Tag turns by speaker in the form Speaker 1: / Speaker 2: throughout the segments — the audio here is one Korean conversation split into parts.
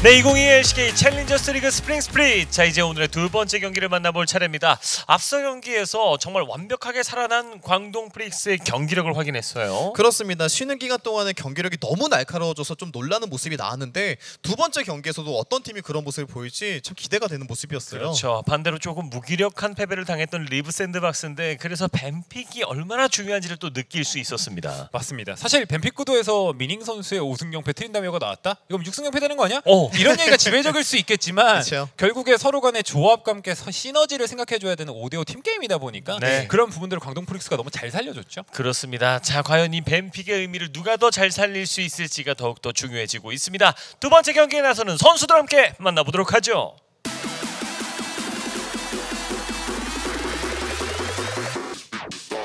Speaker 1: 네, 2022 LCK 챌린저스 리그 스프링 스플릿. 자, 이제 오늘의 두 번째 경기를 만나볼 차례입니다. 앞서 경기에서 정말 완벽하게 살아난 광동 프릭스의 경기력을 확인했어요.
Speaker 2: 그렇습니다. 쉬는 기간 동안에 경기력이 너무 날카로워져서 좀 놀라는 모습이 나왔는데 두 번째 경기에서도 어떤 팀이 그런 모습을 보일지 참 기대가 되는 모습이었어요.
Speaker 1: 그렇죠. 반대로 조금 무기력한 패배를 당했던 리브 샌드박스인데 그래서 뱀픽이 얼마나 중요한지를 또 느낄 수 있었습니다.
Speaker 3: 맞습니다. 사실 뱀픽 구도에서 미닝 선수의 5승경패 트린다미어가 나왔다? 이건 6승경패 되는 거 아니야? 이런 얘기가 지배적일 수 있겠지만
Speaker 2: 그쵸.
Speaker 3: 결국에 서로 간의 조합과 함께 시너지를 생각해줘야 되는 5대5 팀게임이다 보니까
Speaker 1: 네.
Speaker 3: 그런 부분들을 광동 프릭스가 너무 잘 살려줬죠.
Speaker 1: 그렇습니다. 자, 과연 이 뱀픽의 의미를 누가 더 잘 살릴 수 있을지가 더욱더 중요해지고 있습니다. 두 번째 경기에 나서는 선수들 함께 만나보도록 하죠.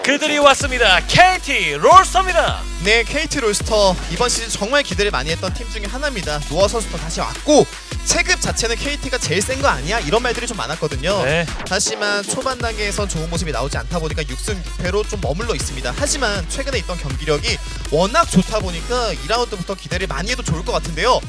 Speaker 1: 그들이 왔습니다. KT 롤스터입니다.
Speaker 2: 네, KT 롤스터 이번 시즌 정말 기대를 많이 했던 팀 중에 하나입니다. 노아 선수도 다시 왔고 체급 자체는 KT가 제일 센 거 아니야? 이런 말들이 좀 많았거든요.
Speaker 1: 네.
Speaker 2: 하지만 초반 단계에선 좋은 모습이 나오지 않다 보니까 6승 6패로 좀 머물러 있습니다. 하지만 최근에 있던 경기력이 워낙 좋다 보니까 2라운드부터 기대를 많이 해도 좋을 것 같은데요.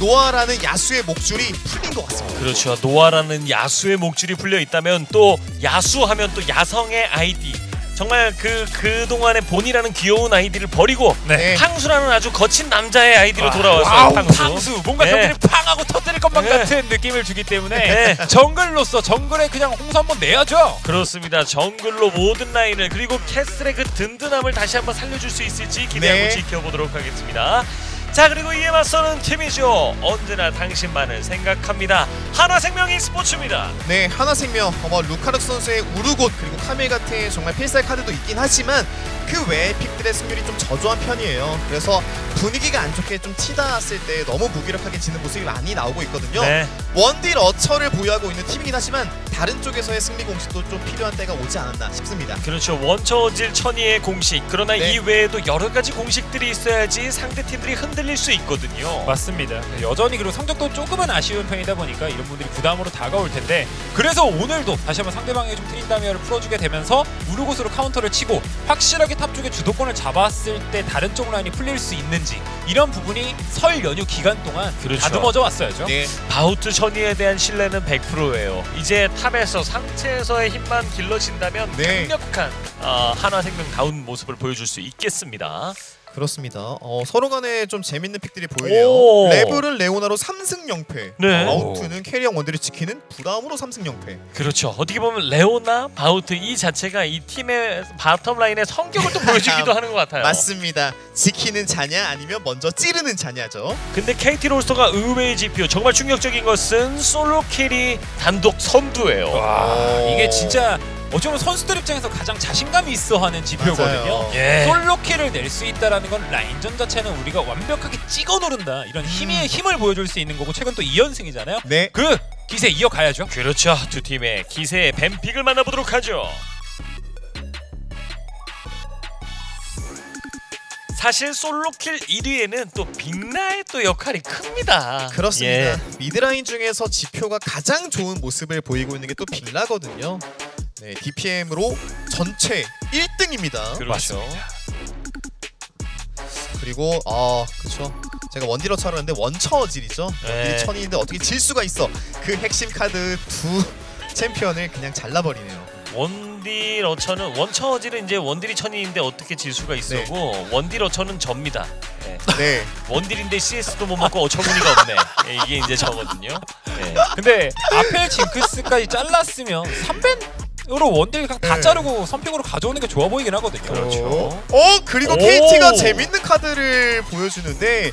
Speaker 2: 노아라는 야수의 목줄이 풀린 것 같습니다.
Speaker 1: 그렇죠. 노아라는 야수의 목줄이 풀려 있다면 또 야수하면 또 야성의 아이디. 정말 그동안의 본이라는 귀여운 아이디를 버리고
Speaker 2: 네.
Speaker 1: 팡수라는 아주 거친 남자의 아이디로 돌아왔어요.
Speaker 3: 팡수. 뭔가
Speaker 1: 네.
Speaker 3: 정글이 팡하고 터뜨릴 것만
Speaker 1: 네.
Speaker 3: 같은 느낌을 주기 때문에
Speaker 1: 네.
Speaker 3: 정글로서 정글에 그냥 홍수 한번 내야죠.
Speaker 1: 그렇습니다. 정글로 모든 라인을 그리고 캐슬의 그 든든함을 다시 한번 살려줄 수 있을지 기대하고
Speaker 2: 네.
Speaker 1: 지켜보도록 하겠습니다. 자, 그리고 이에 맞서는 팀이죠. 언제나 당신만을 생각합니다. 하나생명 e스포츠입니다.
Speaker 2: 네, 하나생명 루카르 선수의 우르곳 그리고 카밀 같은 정말 필살 카드도 있긴 하지만 그 외의 픽들의 승률이 좀 저조한 편이에요. 그래서 분위기가 안 좋게 좀 치닫았을 때 너무 무기력하게 지는 모습이 많이 나오고 있거든요.
Speaker 1: 네.
Speaker 2: 원딜 어처를 보유하고 있는 팀이긴 하지만 다른 쪽에서의 승리 공식도 좀 필요한 때가 오지 않았나 싶습니다.
Speaker 1: 그렇죠. 원처질 천이의 공식. 그러나
Speaker 2: 네.
Speaker 1: 이 외에도 여러 가지 공식들이 있어야지 상대 팀들이 흔들릴 수 있거든요.
Speaker 3: 맞습니다. 여전히 그리고 성적도 조금은 아쉬운 편이다 보니까 이런 분들이 부담으로 다가올 텐데 그래서 오늘도 다시 한번 상대방의 좀 트린다미어를 풀어주게 되면서 우르곳으로 카운터를 치고 확실하게 탑 쪽에 주도권을 잡았을 때 다른 쪽 라인이 풀릴 수 있는지 이런 부분이 설 연휴 기간 동안
Speaker 1: 그렇죠.
Speaker 3: 다듬어져 왔어야죠.
Speaker 2: 네,
Speaker 1: 바우트 천이에 대한 신뢰는 100%예요. 이제 탑에서 상체에서의 힘만 길러진다면
Speaker 2: 네.
Speaker 1: 강력한 하나생명다운 모습을 보여줄 수 있겠습니다.
Speaker 2: 그렇습니다. 서로 간에 좀 재밌는 픽들이 보이네요.
Speaker 1: 오.
Speaker 2: 레블은 레오나로 3승 0패,
Speaker 1: 네.
Speaker 2: 바우트는 캐리어 원딜을 지키는 브라움으로 3승 0패.
Speaker 1: 그렇죠. 어떻게 보면 레오나, 바우트 이 자체가 이 팀의 바텀 라인의 성격을 또 보여주기도 하는 것 같아요.
Speaker 2: 맞습니다. 지키는 자냐 아니면 먼저 찌르는 자냐죠.
Speaker 1: 근데 KT 롤스터가 의외의 지표 정말 충격적인 것은 솔로 킬이 단독 선두예요.
Speaker 3: 와, 이게 진짜 어쩌면 선수들 입장에서 가장 자신감이 있어 하는 지표거든요.
Speaker 2: 맞아요.
Speaker 1: 예.
Speaker 3: 솔로킬을 낼 수 있다라는 건 라인전 자체는 우리가 완벽하게 찍어 누른다. 이런 힘을 보여줄 수 있는 거고 최근 또 2연승이잖아요.
Speaker 2: 네.
Speaker 3: 그 기세 이어가야죠.
Speaker 1: 그렇죠. 두 팀의 기세의 뱀픽을 만나보도록 하죠. 사실 솔로킬 1위에는 또 빅나의 또 역할이 큽니다.
Speaker 2: 그렇습니다.
Speaker 1: 예.
Speaker 2: 미드라인 중에서 지표가 가장 좋은 모습을 보이고 있는 게 또 빅라거든요. 네, DPM으로 전체 1등입니다.
Speaker 1: 그렇죠.
Speaker 2: 그리고 그렇죠. 제가 원딜어처를 했는데 원처어질이죠.
Speaker 1: 네.
Speaker 2: 원딜이 천인데 어떻게 질 수가 있어. 그 핵심 카드 두 챔피언을 그냥 잘라버리네요.
Speaker 1: 원딜 어처는 원처어질은 이제 원딜이 천인인데 어떻게 질 수가 있어고 원딜 어처는 접니다. 예.
Speaker 2: 네.
Speaker 1: 원딜인데 CS도 못 먹고 어처구니가 없네. 예, 이게 이제 저거든요. 예.
Speaker 3: 근데 앞에 징크스까지 잘랐으면 3벤으로 원딜 그냥 다
Speaker 2: 네.
Speaker 3: 자르고 선픽으로 가져오는 게 좋아 보이긴 하거든요.
Speaker 1: 그렇죠.
Speaker 2: 그리고
Speaker 1: 오.
Speaker 2: KT가 재밌는 카드를 보여주는데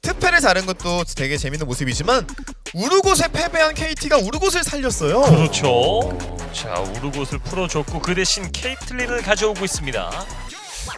Speaker 2: 특패를 자른 것도 되게 재밌는 모습이지만 우르곳에 패배한 KT가 우르곳을 살렸어요.
Speaker 1: 그렇죠. 자, 우르곳을 풀어줬고 그 대신 케이틀린을 가져오고 있습니다.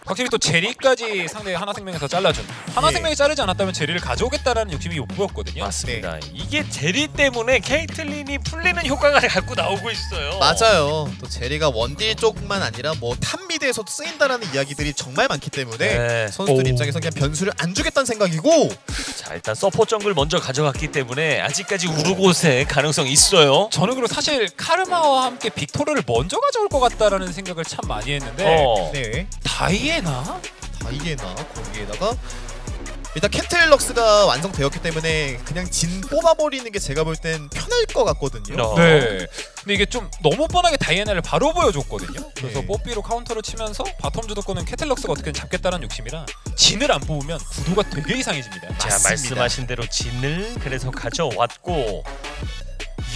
Speaker 3: 확실히 또 제리까지 상대 하나생명에서 잘라준 하나생명이 자르지 않았다면 제리를 가져오겠다라는 욕심이 돋보였거든요.
Speaker 1: 맞습니다. 이게 제리 때문에 케이틀린이 풀리는 효과가 갖고 나오고 있어요.
Speaker 2: 맞아요. 또 제리가 원딜 쪽만 아니라 뭐 탑미드에서도 쓰인다라는 이야기들이 정말 많기 때문에
Speaker 1: 네.
Speaker 2: 선수들
Speaker 3: 오.
Speaker 2: 입장에서 그냥 변수를 안 주겠다는 생각이고.
Speaker 1: 자, 일단 서포 정글 먼저 가져갔기 때문에 아직까지 우르곳의 가능성이 있어요.
Speaker 3: 저는 그리고 사실 카르마와 함께 빅토르를 먼저 가져올 것 같다라는 생각을 참 많이 했는데
Speaker 2: 네.
Speaker 3: 다이애나?
Speaker 2: 다이애나 거기에다가 일단 캐틀럭스가 완성되었기 때문에 그냥 진 뽑아버리는 게 제가 볼 땐 편할 것 같거든요.
Speaker 3: 네. 근데 이게 좀 너무 뻔하게 다이애나를 바로 보여줬거든요. 그래서
Speaker 2: 네.
Speaker 3: 뽀삐로 카운터를 치면서 바텀 주도권은 캐틀럭스가 어떻게든 잡겠다는 욕심이라 진을 안 뽑으면 구도가 되게 이상해집니다.
Speaker 1: 자,
Speaker 2: 맞습니다.
Speaker 1: 말씀하신 대로 진을 그래서 가져왔고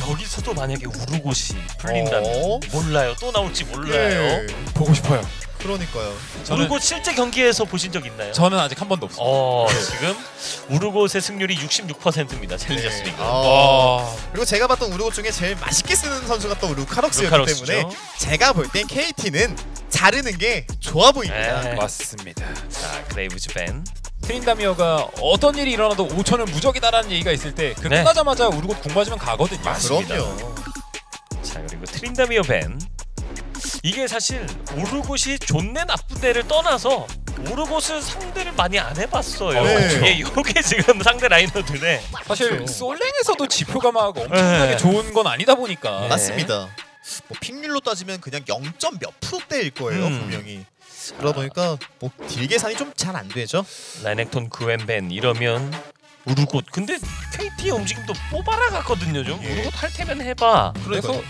Speaker 1: 여기서도 만약에 우르곳이 풀린다면 몰라요. 또 나올지 몰라요.
Speaker 2: 네.
Speaker 3: 보고 싶어요.
Speaker 2: 그러니까요.
Speaker 1: 우르곳 실제 경기에서 보신 적 있나요?
Speaker 3: 저는 아직 한 번도 없어요.
Speaker 1: 지금 우르곳의 승률이 66%입니다. 챌린저스 리그.
Speaker 2: 그리고 제가 봤던 우르고 중에 제일 맛있게 쓰는 선수가 또 루카럭스였기
Speaker 1: 루카럭스죠.
Speaker 2: 때문에 제가 볼 땐 KT는 자르는 게 좋아 보입니다.
Speaker 1: 네.
Speaker 3: 맞습니다.
Speaker 1: 자, 그레이브즈 밴.
Speaker 3: 트린다미어가 어떤 일이 일어나도 5천은 무적이다라는 얘기가 있을 때 그
Speaker 1: 네.
Speaker 3: 끝나자마자 우르곳 궁 맞으면 가거든요.
Speaker 1: 맞습니다.
Speaker 2: 그럼요.
Speaker 1: 자, 그리고 트린다미어 밴. 이게 사실 우르곳이 좋네 나쁘네를 떠나서 우르곳을 상대를 많이 안 해봤어요.
Speaker 2: 네.
Speaker 1: 이게 지금 상대 라이너들의
Speaker 3: 사실
Speaker 2: 그렇죠.
Speaker 3: 솔랭에서도 지표가 막 엄청나게
Speaker 1: 네.
Speaker 3: 좋은 건 아니다 보니까
Speaker 1: 네.
Speaker 2: 맞습니다. 뭐 픽률로 따지면 그냥 0점 몇 프로대일 거예요 분명히. 그러다 보니까 뭐 딜 계산이 좀 잘 안 되죠.
Speaker 1: 라이넥톤 그웬벤 이러면 우르곳. 근데 KT의 움직임도 뽑아라 같거든요. 좀
Speaker 2: 예.
Speaker 1: 우르곳 할 테면 해봐.
Speaker 3: 그래서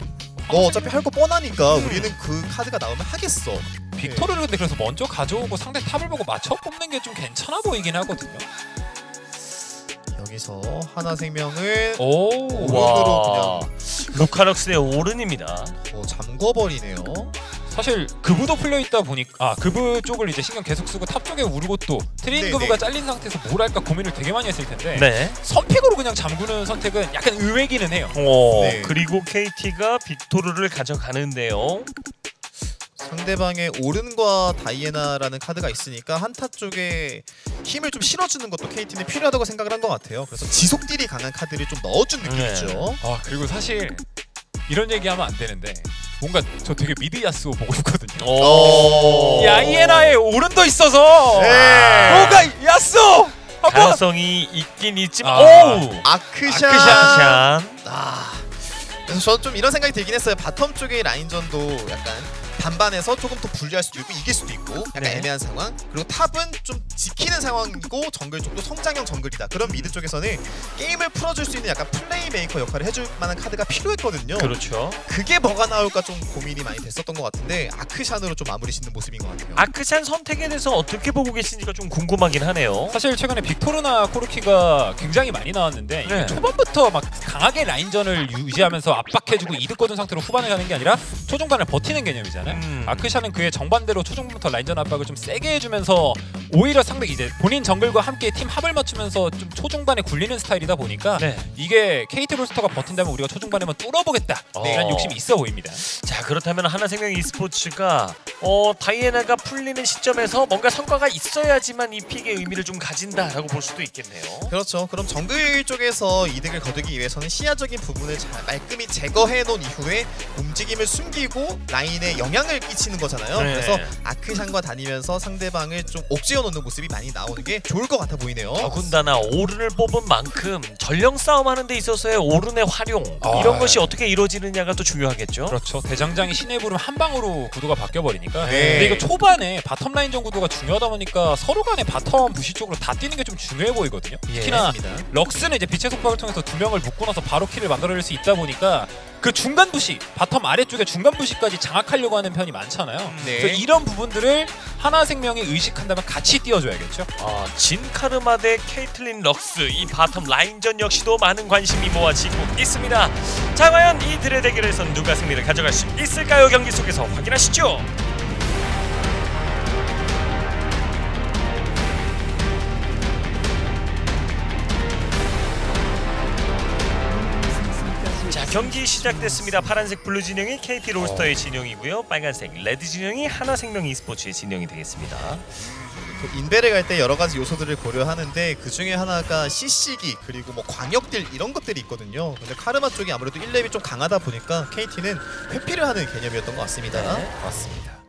Speaker 2: 너 어차피 할 거 뻔하니까 우리는 그 카드가 나오면 하겠어.
Speaker 3: 빅토르를 근데 그래서 먼저 가져오고 상대 탑을 보고 맞춰 뽑는 게 좀 괜찮아 보이긴 하거든요.
Speaker 2: 여기서 하나생명을
Speaker 3: 오,
Speaker 2: 오른으로
Speaker 1: 루카럭스의 오른입니다.
Speaker 2: 잠궈버리네요.
Speaker 3: 사실 그브도 풀려 있다 보니까 그브 쪽을 이제 신경 계속 쓰고 탑 쪽에 우르곳도 트린
Speaker 2: 네네.
Speaker 3: 그브가 잘린 상태에서 뭘 할까 고민을 되게 많이 했을 텐데
Speaker 1: 네.
Speaker 3: 선픽으로 그냥 잠그는 선택은 약간 의외기는 해요.
Speaker 2: 네.
Speaker 1: 그리고 KT가 빅토르를 가져가는데요.
Speaker 2: 상대방의 오른과 다이애나라는 카드가 있으니까 한타 쪽에 힘을 좀 실어주는 것도 KT는 필요하다고 생각을 한 것 같아요. 그래서 지속 딜이 강한 카드를 좀 넣어준 느낌이죠.
Speaker 3: 아 그리고 사실 이런 얘기하면 안 되는데 뭔가 저 되게 미드 야스오 보고 싶거든요.
Speaker 1: 오.
Speaker 3: 야이에나의 오른도 있어서
Speaker 2: 네.
Speaker 3: 뭔가 야스오 한번
Speaker 1: 가능성이 있긴 있지만 오!
Speaker 2: 아크샷.
Speaker 1: 샷.
Speaker 2: 그래서 저는 좀 이런 생각이 들긴 했어요. 바텀 쪽의 라인전도 약간 반반에서 조금 더 불리할 수도 있고 이길 수도 있고 약간
Speaker 1: 네.
Speaker 2: 애매한 상황. 그리고 탑은 좀 지키는 상황이고 정글 쪽도 성장형 정글이다. 그런 미드 쪽에서는 게임을 풀어줄 수 있는 약간 플레이메이커 역할을 해줄 만한 카드가 필요했거든요.
Speaker 1: 그렇죠.
Speaker 2: 그게 뭐가 나올까 좀 고민이 많이 됐었던 것 같은데 아크샨으로 좀 마무리 짓는 모습인 것 같아요.
Speaker 1: 아크샨 선택에 대해서 어떻게 보고 계신지가 좀 궁금하긴 하네요.
Speaker 3: 사실 최근에 빅토르나 코르키가 굉장히 많이 나왔는데 이게
Speaker 1: 네.
Speaker 3: 초반부터 막 강하게 라인전을 유지하면서 압박해주고 이득 거둔 상태로 후반에 가는 게 아니라 초중반을 버티는 개념이잖아요. 아크샤는 그의 정반대로 초중반부터 라인전 압박을 좀 세게 해주면서 오히려 상대 이제 본인 정글과 함께 팀 합을 맞추면서 좀 초중반에 굴리는 스타일이다 보니까
Speaker 1: 네.
Speaker 3: 이게 KT 롤스터가 버틴다면 우리가 초중반에만 뚫어보겠다 이런 욕심이 있어 보입니다.
Speaker 1: 자, 그렇다면 하나생명 e스포츠가 다이애나가 풀리는 시점에서 뭔가 성과가 있어야지만 이 픽의 의미를 좀 가진다라고 볼 수도 있겠네요.
Speaker 2: 그렇죠. 그럼 정글 쪽에서 이득을 거두기 위해서는 시야적인 부분을 잘 말끔히 제거해 놓은 이후에 움직임을 숨기고 라인에 영향을 끼치는 거잖아요.
Speaker 1: 네.
Speaker 2: 그래서 아크샨과 다니면서 상대방을 좀 옥죄어 놓는 모습이 많이 나오는 게 좋을 것 같아 보이네요.
Speaker 1: 더군다나 오른을 뽑은 만큼 전령 싸움하는 데 있어서의 오른의 활용 이런 것이 어떻게 이루어지느냐가 또 중요하겠죠.
Speaker 3: 그렇죠. 대장장이 신의 부름 한 방으로 구도가 바뀌어버리니까.
Speaker 2: 네.
Speaker 3: 근데 이거 초반에 바텀 라인전 구도가 중요하다 보니까 서로 간에 바텀 부시 쪽으로 다 뛰는 게 좀 중요해 보이거든요. 특히나
Speaker 2: 맞습니다.
Speaker 3: 럭스는 이제 빛의 속박을 통해서 두 명을 묶고 나서 바로 킬을 만들어낼 수 있다 보니까 그 중간 부시, 바텀 아래쪽에 중간 부시까지 장악하려고 하는 편이 많잖아요.
Speaker 2: 네.
Speaker 3: 그래서 이런 부분들을 하나생명이 의식한다면 같이 띄워줘야겠죠.
Speaker 1: 진 카르마 대 케이틀린 럭스 이 바텀 라인전 역시도 많은 관심이 모아지고 있습니다. 자, 과연 이들의 대결에선 누가 승리를 가져갈 수 있을까요? 경기 속에서 확인하시죠. 자, 경기 시작됐습니다. 파란색 블루 진영이 KT 롤스터의 진영이고요. 빨간색 레드 진영이 하나생명 e스포츠의 진영이 되겠습니다.
Speaker 2: 인베를 갈 때 여러 가지 요소들을 고려하는데 그 중에 하나가 CC기 그리고 뭐 광역딜 이런 것들이 있거든요. 근데 카르마 쪽이 아무래도 1렙이 좀 강하다 보니까 KT는 회피를 하는 개념이었던 것 같습니다.
Speaker 1: 네.
Speaker 3: 맞습니다.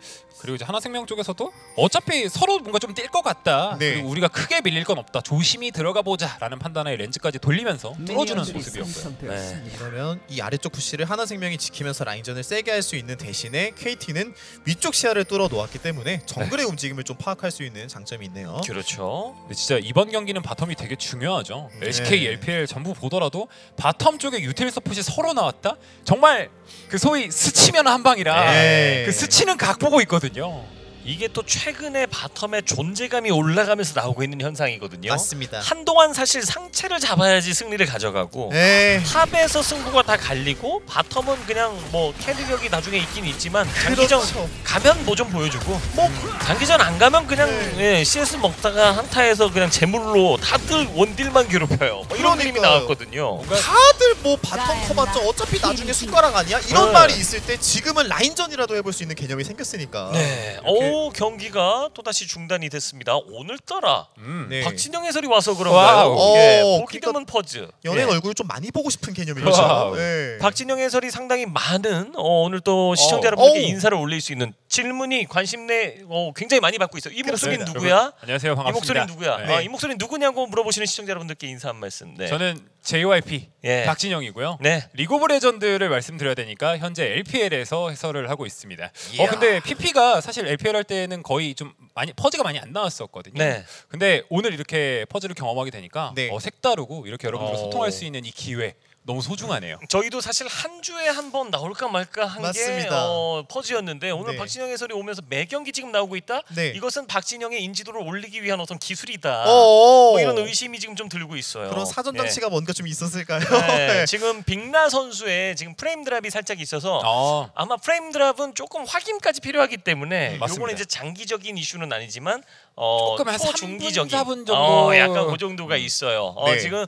Speaker 3: 그리고 이제 하나생명 쪽에서도 어차피 서로 뭔가 좀 뛸 것 같다.
Speaker 2: 네.
Speaker 3: 그리고 우리가 크게 밀릴 건 없다. 조심히 들어가 보자라는 판단에 렌즈까지 돌리면서 뚫어주는 모습이었고요.
Speaker 1: 네.
Speaker 2: 이러면 이 아래쪽 푸시를 하나생명이 지키면서 라인전을 세게 할 수 있는 대신에 KT는 위쪽 시야를 뚫어 놓았기 때문에 정글의 움직임을 좀 파악할 수 있는 장점이 있네요.
Speaker 1: 그렇죠.
Speaker 3: 근데 진짜 이번 경기는 바텀이 되게 중요하죠.
Speaker 2: 네.
Speaker 3: SK, LPL 전부 보더라도 바텀 쪽에 유틸 서폿이 서로 나왔다? 정말 그 소위 스치면 한 방이라
Speaker 2: 네.
Speaker 3: 그 스치는 각 보고 있거든요.
Speaker 1: 이게 또 최근에 바텀의 존재감이 올라가면서 나오고 있는 현상이거든요.
Speaker 2: 맞습니다.
Speaker 1: 한동안 사실 상체를 잡아야지 승리를 가져가고
Speaker 2: 네.
Speaker 1: 탑에서 승부가 다 갈리고 바텀은 그냥 뭐 캐리력이 나중에 있긴 있지만 장기전
Speaker 2: 그렇죠.
Speaker 1: 가면 뭐 좀 보여주고 뭐 장기전 안 가면 그냥
Speaker 2: 네.
Speaker 1: CS 먹다가 한타에서 그냥 재물로 다들 원딜만 괴롭혀요. 뭐 이런 그림이
Speaker 2: 그러니까요.
Speaker 1: 나왔거든요.
Speaker 2: 다들 뭐 바텀 커봤자 어차피 나중에 숟가락 아니야? 이런
Speaker 1: 네.
Speaker 2: 말이 있을 때 지금은 라인전이라도 해볼 수 있는 개념이 생겼으니까.
Speaker 1: 네.
Speaker 3: 이렇게-
Speaker 1: 오 경기가 또다시 중단이 됐습니다. 오늘따라
Speaker 2: 네.
Speaker 1: 박진영 해설이 와서 그런가요?
Speaker 3: 와우.
Speaker 1: 예,
Speaker 2: 어,
Speaker 1: 보기 드문 퍼즈.
Speaker 2: 연예인
Speaker 1: 예.
Speaker 2: 얼굴을 좀 많이 보고 싶은 개념이죠.
Speaker 3: 그렇죠.
Speaker 2: 네.
Speaker 1: 박진영 해설이 상당히 많은 오늘 또 시청자
Speaker 3: 어.
Speaker 1: 여러분들께
Speaker 2: 어우.
Speaker 1: 인사를 올릴 수 있는 질문이 관심내 굉장히 많이 받고 있어요. 이 목소리는
Speaker 2: 그렇습니다.
Speaker 1: 누구야?
Speaker 3: 안녕하세요,
Speaker 1: 이
Speaker 3: 반갑습니다.
Speaker 1: 목소리는 누구야?
Speaker 3: 네.
Speaker 1: 이 목소리는 누구냐고 물어보시는 시청자 여러분들께 인사 한 말씀. 네.
Speaker 3: 저는 JYP
Speaker 1: 예.
Speaker 3: 박진영이고요.
Speaker 1: 네.
Speaker 3: 리그 오브 레전드를 말씀드려야 되니까 현재 LPL에서 해설을 하고 있습니다.
Speaker 2: 이야.
Speaker 3: 근데 PP가 사실 LPL 할 때는 거의 좀 많이 퍼즈가 많이 안 나왔었거든요.
Speaker 1: 네.
Speaker 3: 근데 오늘 이렇게 퍼즈를 경험하게 되니까
Speaker 2: 네.
Speaker 3: 색다르고 이렇게 여러분들과
Speaker 1: 어.
Speaker 3: 소통할 수 있는 이 기회 너무 소중하네요.
Speaker 1: 저희도 사실 한 주에 한 번 나올까 말까 한 게
Speaker 2: 맞습니다.
Speaker 1: 퍼즈였는데 오늘
Speaker 2: 네.
Speaker 1: 박진영 해설이 오면서 매 경기 지금 나오고 있다.
Speaker 2: 네.
Speaker 1: 이것은 박진영의 인지도를 올리기 위한 어떤 기술이다.
Speaker 2: 어어.
Speaker 1: 뭐 이런 의심이 지금 좀 들고 있어요.
Speaker 2: 그런 사전 장치가 뭔가 좀 있었을까요?
Speaker 1: 네.
Speaker 2: 네.
Speaker 1: 지금 빅나 선수의 지금 프레임 드랍이 살짝 있어서
Speaker 3: 어.
Speaker 1: 아마 프레임 드랍은 조금 확인까지 필요하기 때문에
Speaker 3: 맞습니다.
Speaker 1: 요거는 이제 장기적인 이슈는 아니지만
Speaker 3: 조금 한 3분,
Speaker 1: 초중기적인
Speaker 3: 4분 정도.
Speaker 1: 약간 그 정도가 있어요.
Speaker 2: 네.
Speaker 1: 지금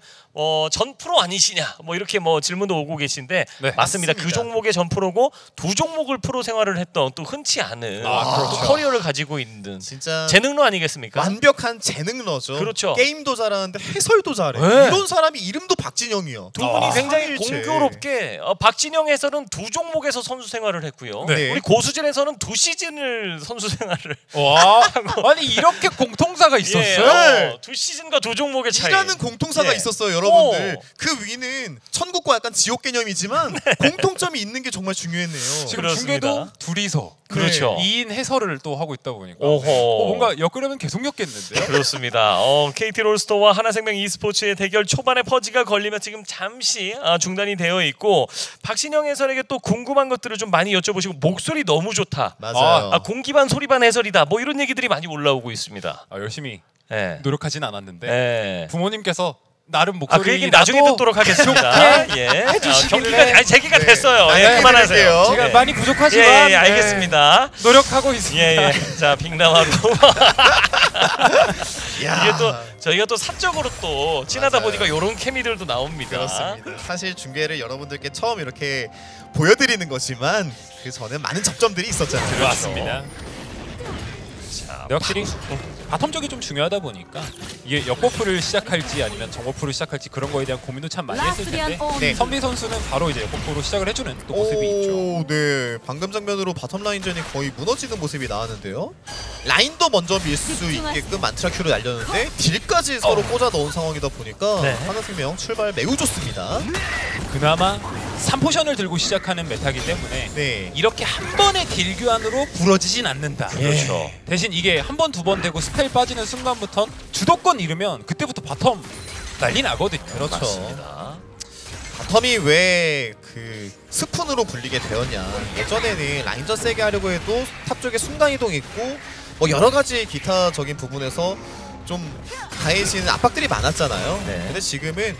Speaker 1: 전 프로 아니시냐 뭐 이렇게 뭐 질문도 오고 계신데
Speaker 3: 네,
Speaker 1: 맞습니다. 그
Speaker 2: 맞습니다.
Speaker 1: 종목의 전 프로고 두 종목을 프로 생활을 했던 또 흔치 않은
Speaker 3: 아,
Speaker 1: 또
Speaker 3: 그렇죠.
Speaker 1: 커리어를 가지고 있는
Speaker 2: 진짜
Speaker 1: 재능러 아니겠습니까?
Speaker 2: 완벽한 재능러죠.
Speaker 1: 그렇죠.
Speaker 2: 게임도 잘하는데 해설도 잘해.
Speaker 1: 네.
Speaker 2: 이런 사람이 이름도 박진영이요.
Speaker 1: 두 분이 굉장히
Speaker 2: 삼일체.
Speaker 1: 공교롭게 박진영 해설은 두 종목에서 선수 생활을 했고요.
Speaker 2: 네.
Speaker 1: 우리 고수진에서는 두 시즌을 선수 생활을
Speaker 3: 와. 아니 이렇게 공통사가 있었어요?
Speaker 2: 네.
Speaker 1: 두 시즌과 두 종목의 차이.
Speaker 2: 이라는 공통사가
Speaker 1: 예.
Speaker 2: 있었어요, 여러분들.
Speaker 1: 오.
Speaker 2: 그 위는 천국과 약간 지옥 개념이지만 공통점이 있는 게 정말 중요했네요.
Speaker 3: 지금
Speaker 1: 그렇습니다.
Speaker 3: 중계도 둘이서
Speaker 1: 그렇죠.
Speaker 3: 2인 해설을 또 하고 있다 보니까
Speaker 1: 오호.
Speaker 3: 뭔가 엮으려면 계속 엮겠는데요?
Speaker 1: 그렇습니다. KT 롤스터와 하나생명 e스포츠의 대결 초반에 퍼지가 걸리면 지금 잠시 중단이 되어 있고 박신영 해설에게 또 궁금한 것들을 좀 많이 여쭤보시고 목소리 너무 좋다.
Speaker 2: 맞아요.
Speaker 1: 공기반 소리반 해설이다. 뭐 이런 얘기들이 많이 올라오고 있습니다.
Speaker 3: 열심히
Speaker 1: 네.
Speaker 3: 노력하진 않았는데
Speaker 1: 네.
Speaker 3: 부모님께서 나름 목소리
Speaker 1: 그 얘기는 나중에 듣도록 하겠습니다. 예. 경기가 제기가
Speaker 2: 네.
Speaker 1: 됐어요.
Speaker 2: 아,
Speaker 1: 예,
Speaker 2: 네,
Speaker 1: 그만하세요.
Speaker 2: 해드릴게요.
Speaker 3: 제가
Speaker 1: 예.
Speaker 3: 많이 부족하지만
Speaker 1: 예,
Speaker 3: 네,
Speaker 1: 알겠습니다.
Speaker 3: 노력하고 있습니다.
Speaker 1: 예, 예. 자, 빅나와도
Speaker 2: 야.
Speaker 1: 이게 또 저희가 또 사적으로 또 친하다
Speaker 2: 맞아요.
Speaker 1: 보니까 이런 케미들도 나옵니다.
Speaker 2: 그렇습니다. 사실 중계를 여러분들께 처음 이렇게 보여드리는 거지만 그 전에 많은 접점들이 있었잖아요.
Speaker 3: 들어왔습니다.
Speaker 1: 자,
Speaker 3: 근데 확실히 바텀 쪽이 좀 중요하다 보니까 이게 역버프를 시작할지 아니면 정버프를 시작할지 그런 거에 대한 고민도 참 많이 했을 텐데
Speaker 2: 네.
Speaker 3: 선비 선수는 바로 이제 역버프로 시작을 해주는 또 모습이 있죠.
Speaker 2: 오, 네. 방금 장면으로 바텀 라인전이 거의 무너지는 모습이 나왔는데요. 라인도 먼저 밀 수 있게끔 만트라큐를 날렸는데 딜까지 서로 꽂아 넣은 상황이다 보니까
Speaker 1: 네.
Speaker 2: 하나생명 출발 매우 좋습니다.
Speaker 3: 그나마 3포션을 들고 시작하는 메타기 때문에
Speaker 2: 네.
Speaker 3: 이렇게 한 번의 딜 교환으로 부러지진 않는다.
Speaker 1: 그렇죠.
Speaker 3: 대신 이게 한 번 두 번 되고 스펠 빠지는 순간부터 주도권 잃으면 그때부터 바텀 난리 나거든요.
Speaker 2: 그렇죠.
Speaker 1: 맞습니다.
Speaker 2: 바텀이 왜 그 스푼으로 불리게 되었냐. 예전에는 라인전 세게 하려고 해도 탑 쪽에 순간이동 있고 뭐 여러 가지 기타적인 부분에서 좀 가해지는 압박들이 많았잖아요.
Speaker 1: 네.
Speaker 2: 근데 지금은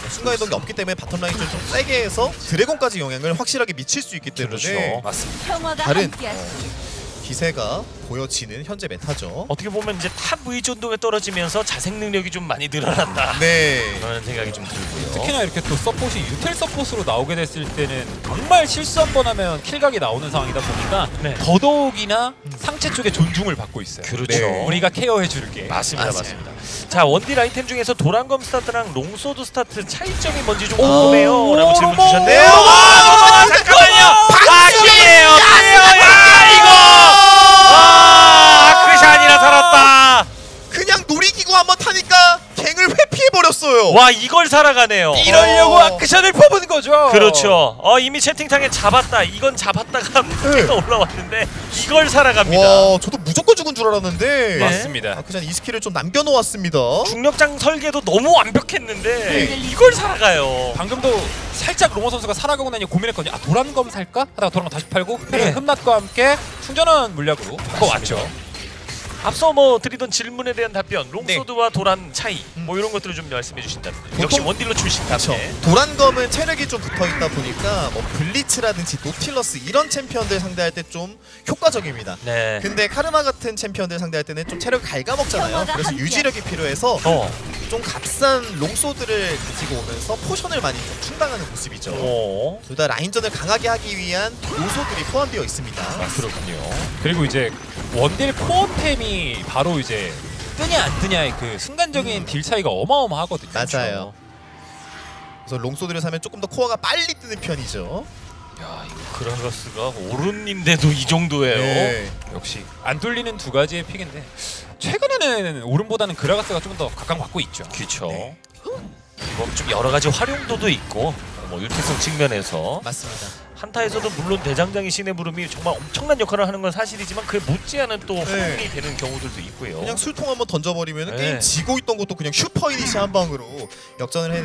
Speaker 2: 순간이동이 없기 때문에 바텀 라인전 좀 세게 해서 드래곤까지 영향을 확실하게 미칠 수 있기 때문에
Speaker 1: 그렇죠.
Speaker 3: 맞습니다.
Speaker 4: 평화가
Speaker 2: 다른
Speaker 4: 함께하시길.
Speaker 2: 기세가 보여지는 현재 메타죠.
Speaker 1: 어떻게 보면 이제 탑 의존도가 떨어지면서 자생 능력이 좀 많이 늘어난다.
Speaker 2: 네.
Speaker 1: 그런 생각이 좀 들고요.
Speaker 3: 특히나 이렇게 또 서폿이 유텔 서폿으로 나오게 됐을 때는 정말 실수 한 번 하면 킬각이 나오는 상황이다 보니까
Speaker 1: 네.
Speaker 3: 더더욱이나 상체 쪽에 존중을 받고 있어요.
Speaker 1: 그렇죠.
Speaker 2: 네.
Speaker 3: 우리가 케어해줄게.
Speaker 1: 맞습니다,
Speaker 2: 맞아요.
Speaker 1: 맞습니다. 자, 원딜 아이템 중에서 도란검 스타트랑 롱소드 스타트 차이점이 뭔지 좀
Speaker 3: 오,
Speaker 1: 궁금해요. 라고 질문
Speaker 3: 로모.
Speaker 1: 주셨네요.
Speaker 3: 네.
Speaker 1: 와, 잠깐만요. 박이에요. 야, 이거. 와!
Speaker 2: 그냥 놀이기구 한번 타니까 갱을 회피해버렸어요.
Speaker 1: 와 이걸 살아가네요.
Speaker 3: 이러려고 아크션을 퍼부는 거죠.
Speaker 1: 그렇죠. 이미 채팅창에 잡았다. 이건 잡았다가 문제가 올라왔는데 이걸 살아갑니다.
Speaker 2: 와, 저도 무조건 죽은 줄 알았는데.
Speaker 1: 네.
Speaker 3: 맞습니다.
Speaker 2: 아크샨 이 스킬을 좀 남겨놓았습니다.
Speaker 1: 중력장 설계도 너무 완벽했는데
Speaker 3: 네.
Speaker 1: 이걸 살아가요.
Speaker 3: 방금도 살짝 로모 선수가 살아가고 나니 고민했거든요. 아 도란검 살까? 하다가 도란검 다시 팔고
Speaker 1: 네.
Speaker 3: 흠낫과 함께 충전원 물약으로 바꿔왔죠.
Speaker 1: 앞서 뭐 드리던 질문에 대한 답변,
Speaker 3: 네.
Speaker 1: 롱소드와 도란 차이 뭐 이런 것들을 좀 말씀해 주신다면 역시
Speaker 2: 보통-
Speaker 1: 원딜러 출신
Speaker 2: 그렇죠.
Speaker 1: 답게
Speaker 2: 도란검은 체력이 좀 붙어있다 보니까 뭐 블리츠라든지 노틸러스 이런 챔피언들 상대할 때 좀 효과적입니다.
Speaker 1: 네.
Speaker 2: 근데 카르마 같은 챔피언들 상대할 때는 좀 체력을 갉아먹잖아요. 그래서 유지력이 필요해서 좀 값싼 롱소드를 가지고 오면서 포션을 많이 좀 충당하는 모습이죠. 둘 다 라인전을 강하게 하기 위한 요소들이 포함되어 있습니다.
Speaker 1: 그렇군요.
Speaker 3: 그리고 이제 원딜 코어템이 바로 이제 뜨냐 안 뜨냐의 그 순간적인 딜 차이가 어마어마하거든요.
Speaker 2: 맞아요. 그래서 롱소드를 사면 조금 더 코어가 빨리 뜨는 편이죠.
Speaker 1: 야 이거 그라가스가 오른인데도 이 정도예요.
Speaker 2: 네.
Speaker 3: 역시 안 뚫리는 두 가지의 픽인데 최근에는 오른보다는 그라가스가 좀 더 각광받고 있죠.
Speaker 1: 그렇죠.
Speaker 2: 네.
Speaker 1: 뭐좀 여러 가지 활용도도 있고 뭐 유태성 측면에서
Speaker 2: 맞습니다.
Speaker 1: 한타에서도 물론 대장장이 신의 부름이 정말 엄청난 역할을 하는 건 사실이지만 그에 못지않은 또 활용이 되는 경우들도 있고요.
Speaker 2: 그냥 술통 한번 던져버리면
Speaker 1: 네.
Speaker 2: 게임 지고 있던 것도 그냥 슈퍼 이니시 한 방으로 역전을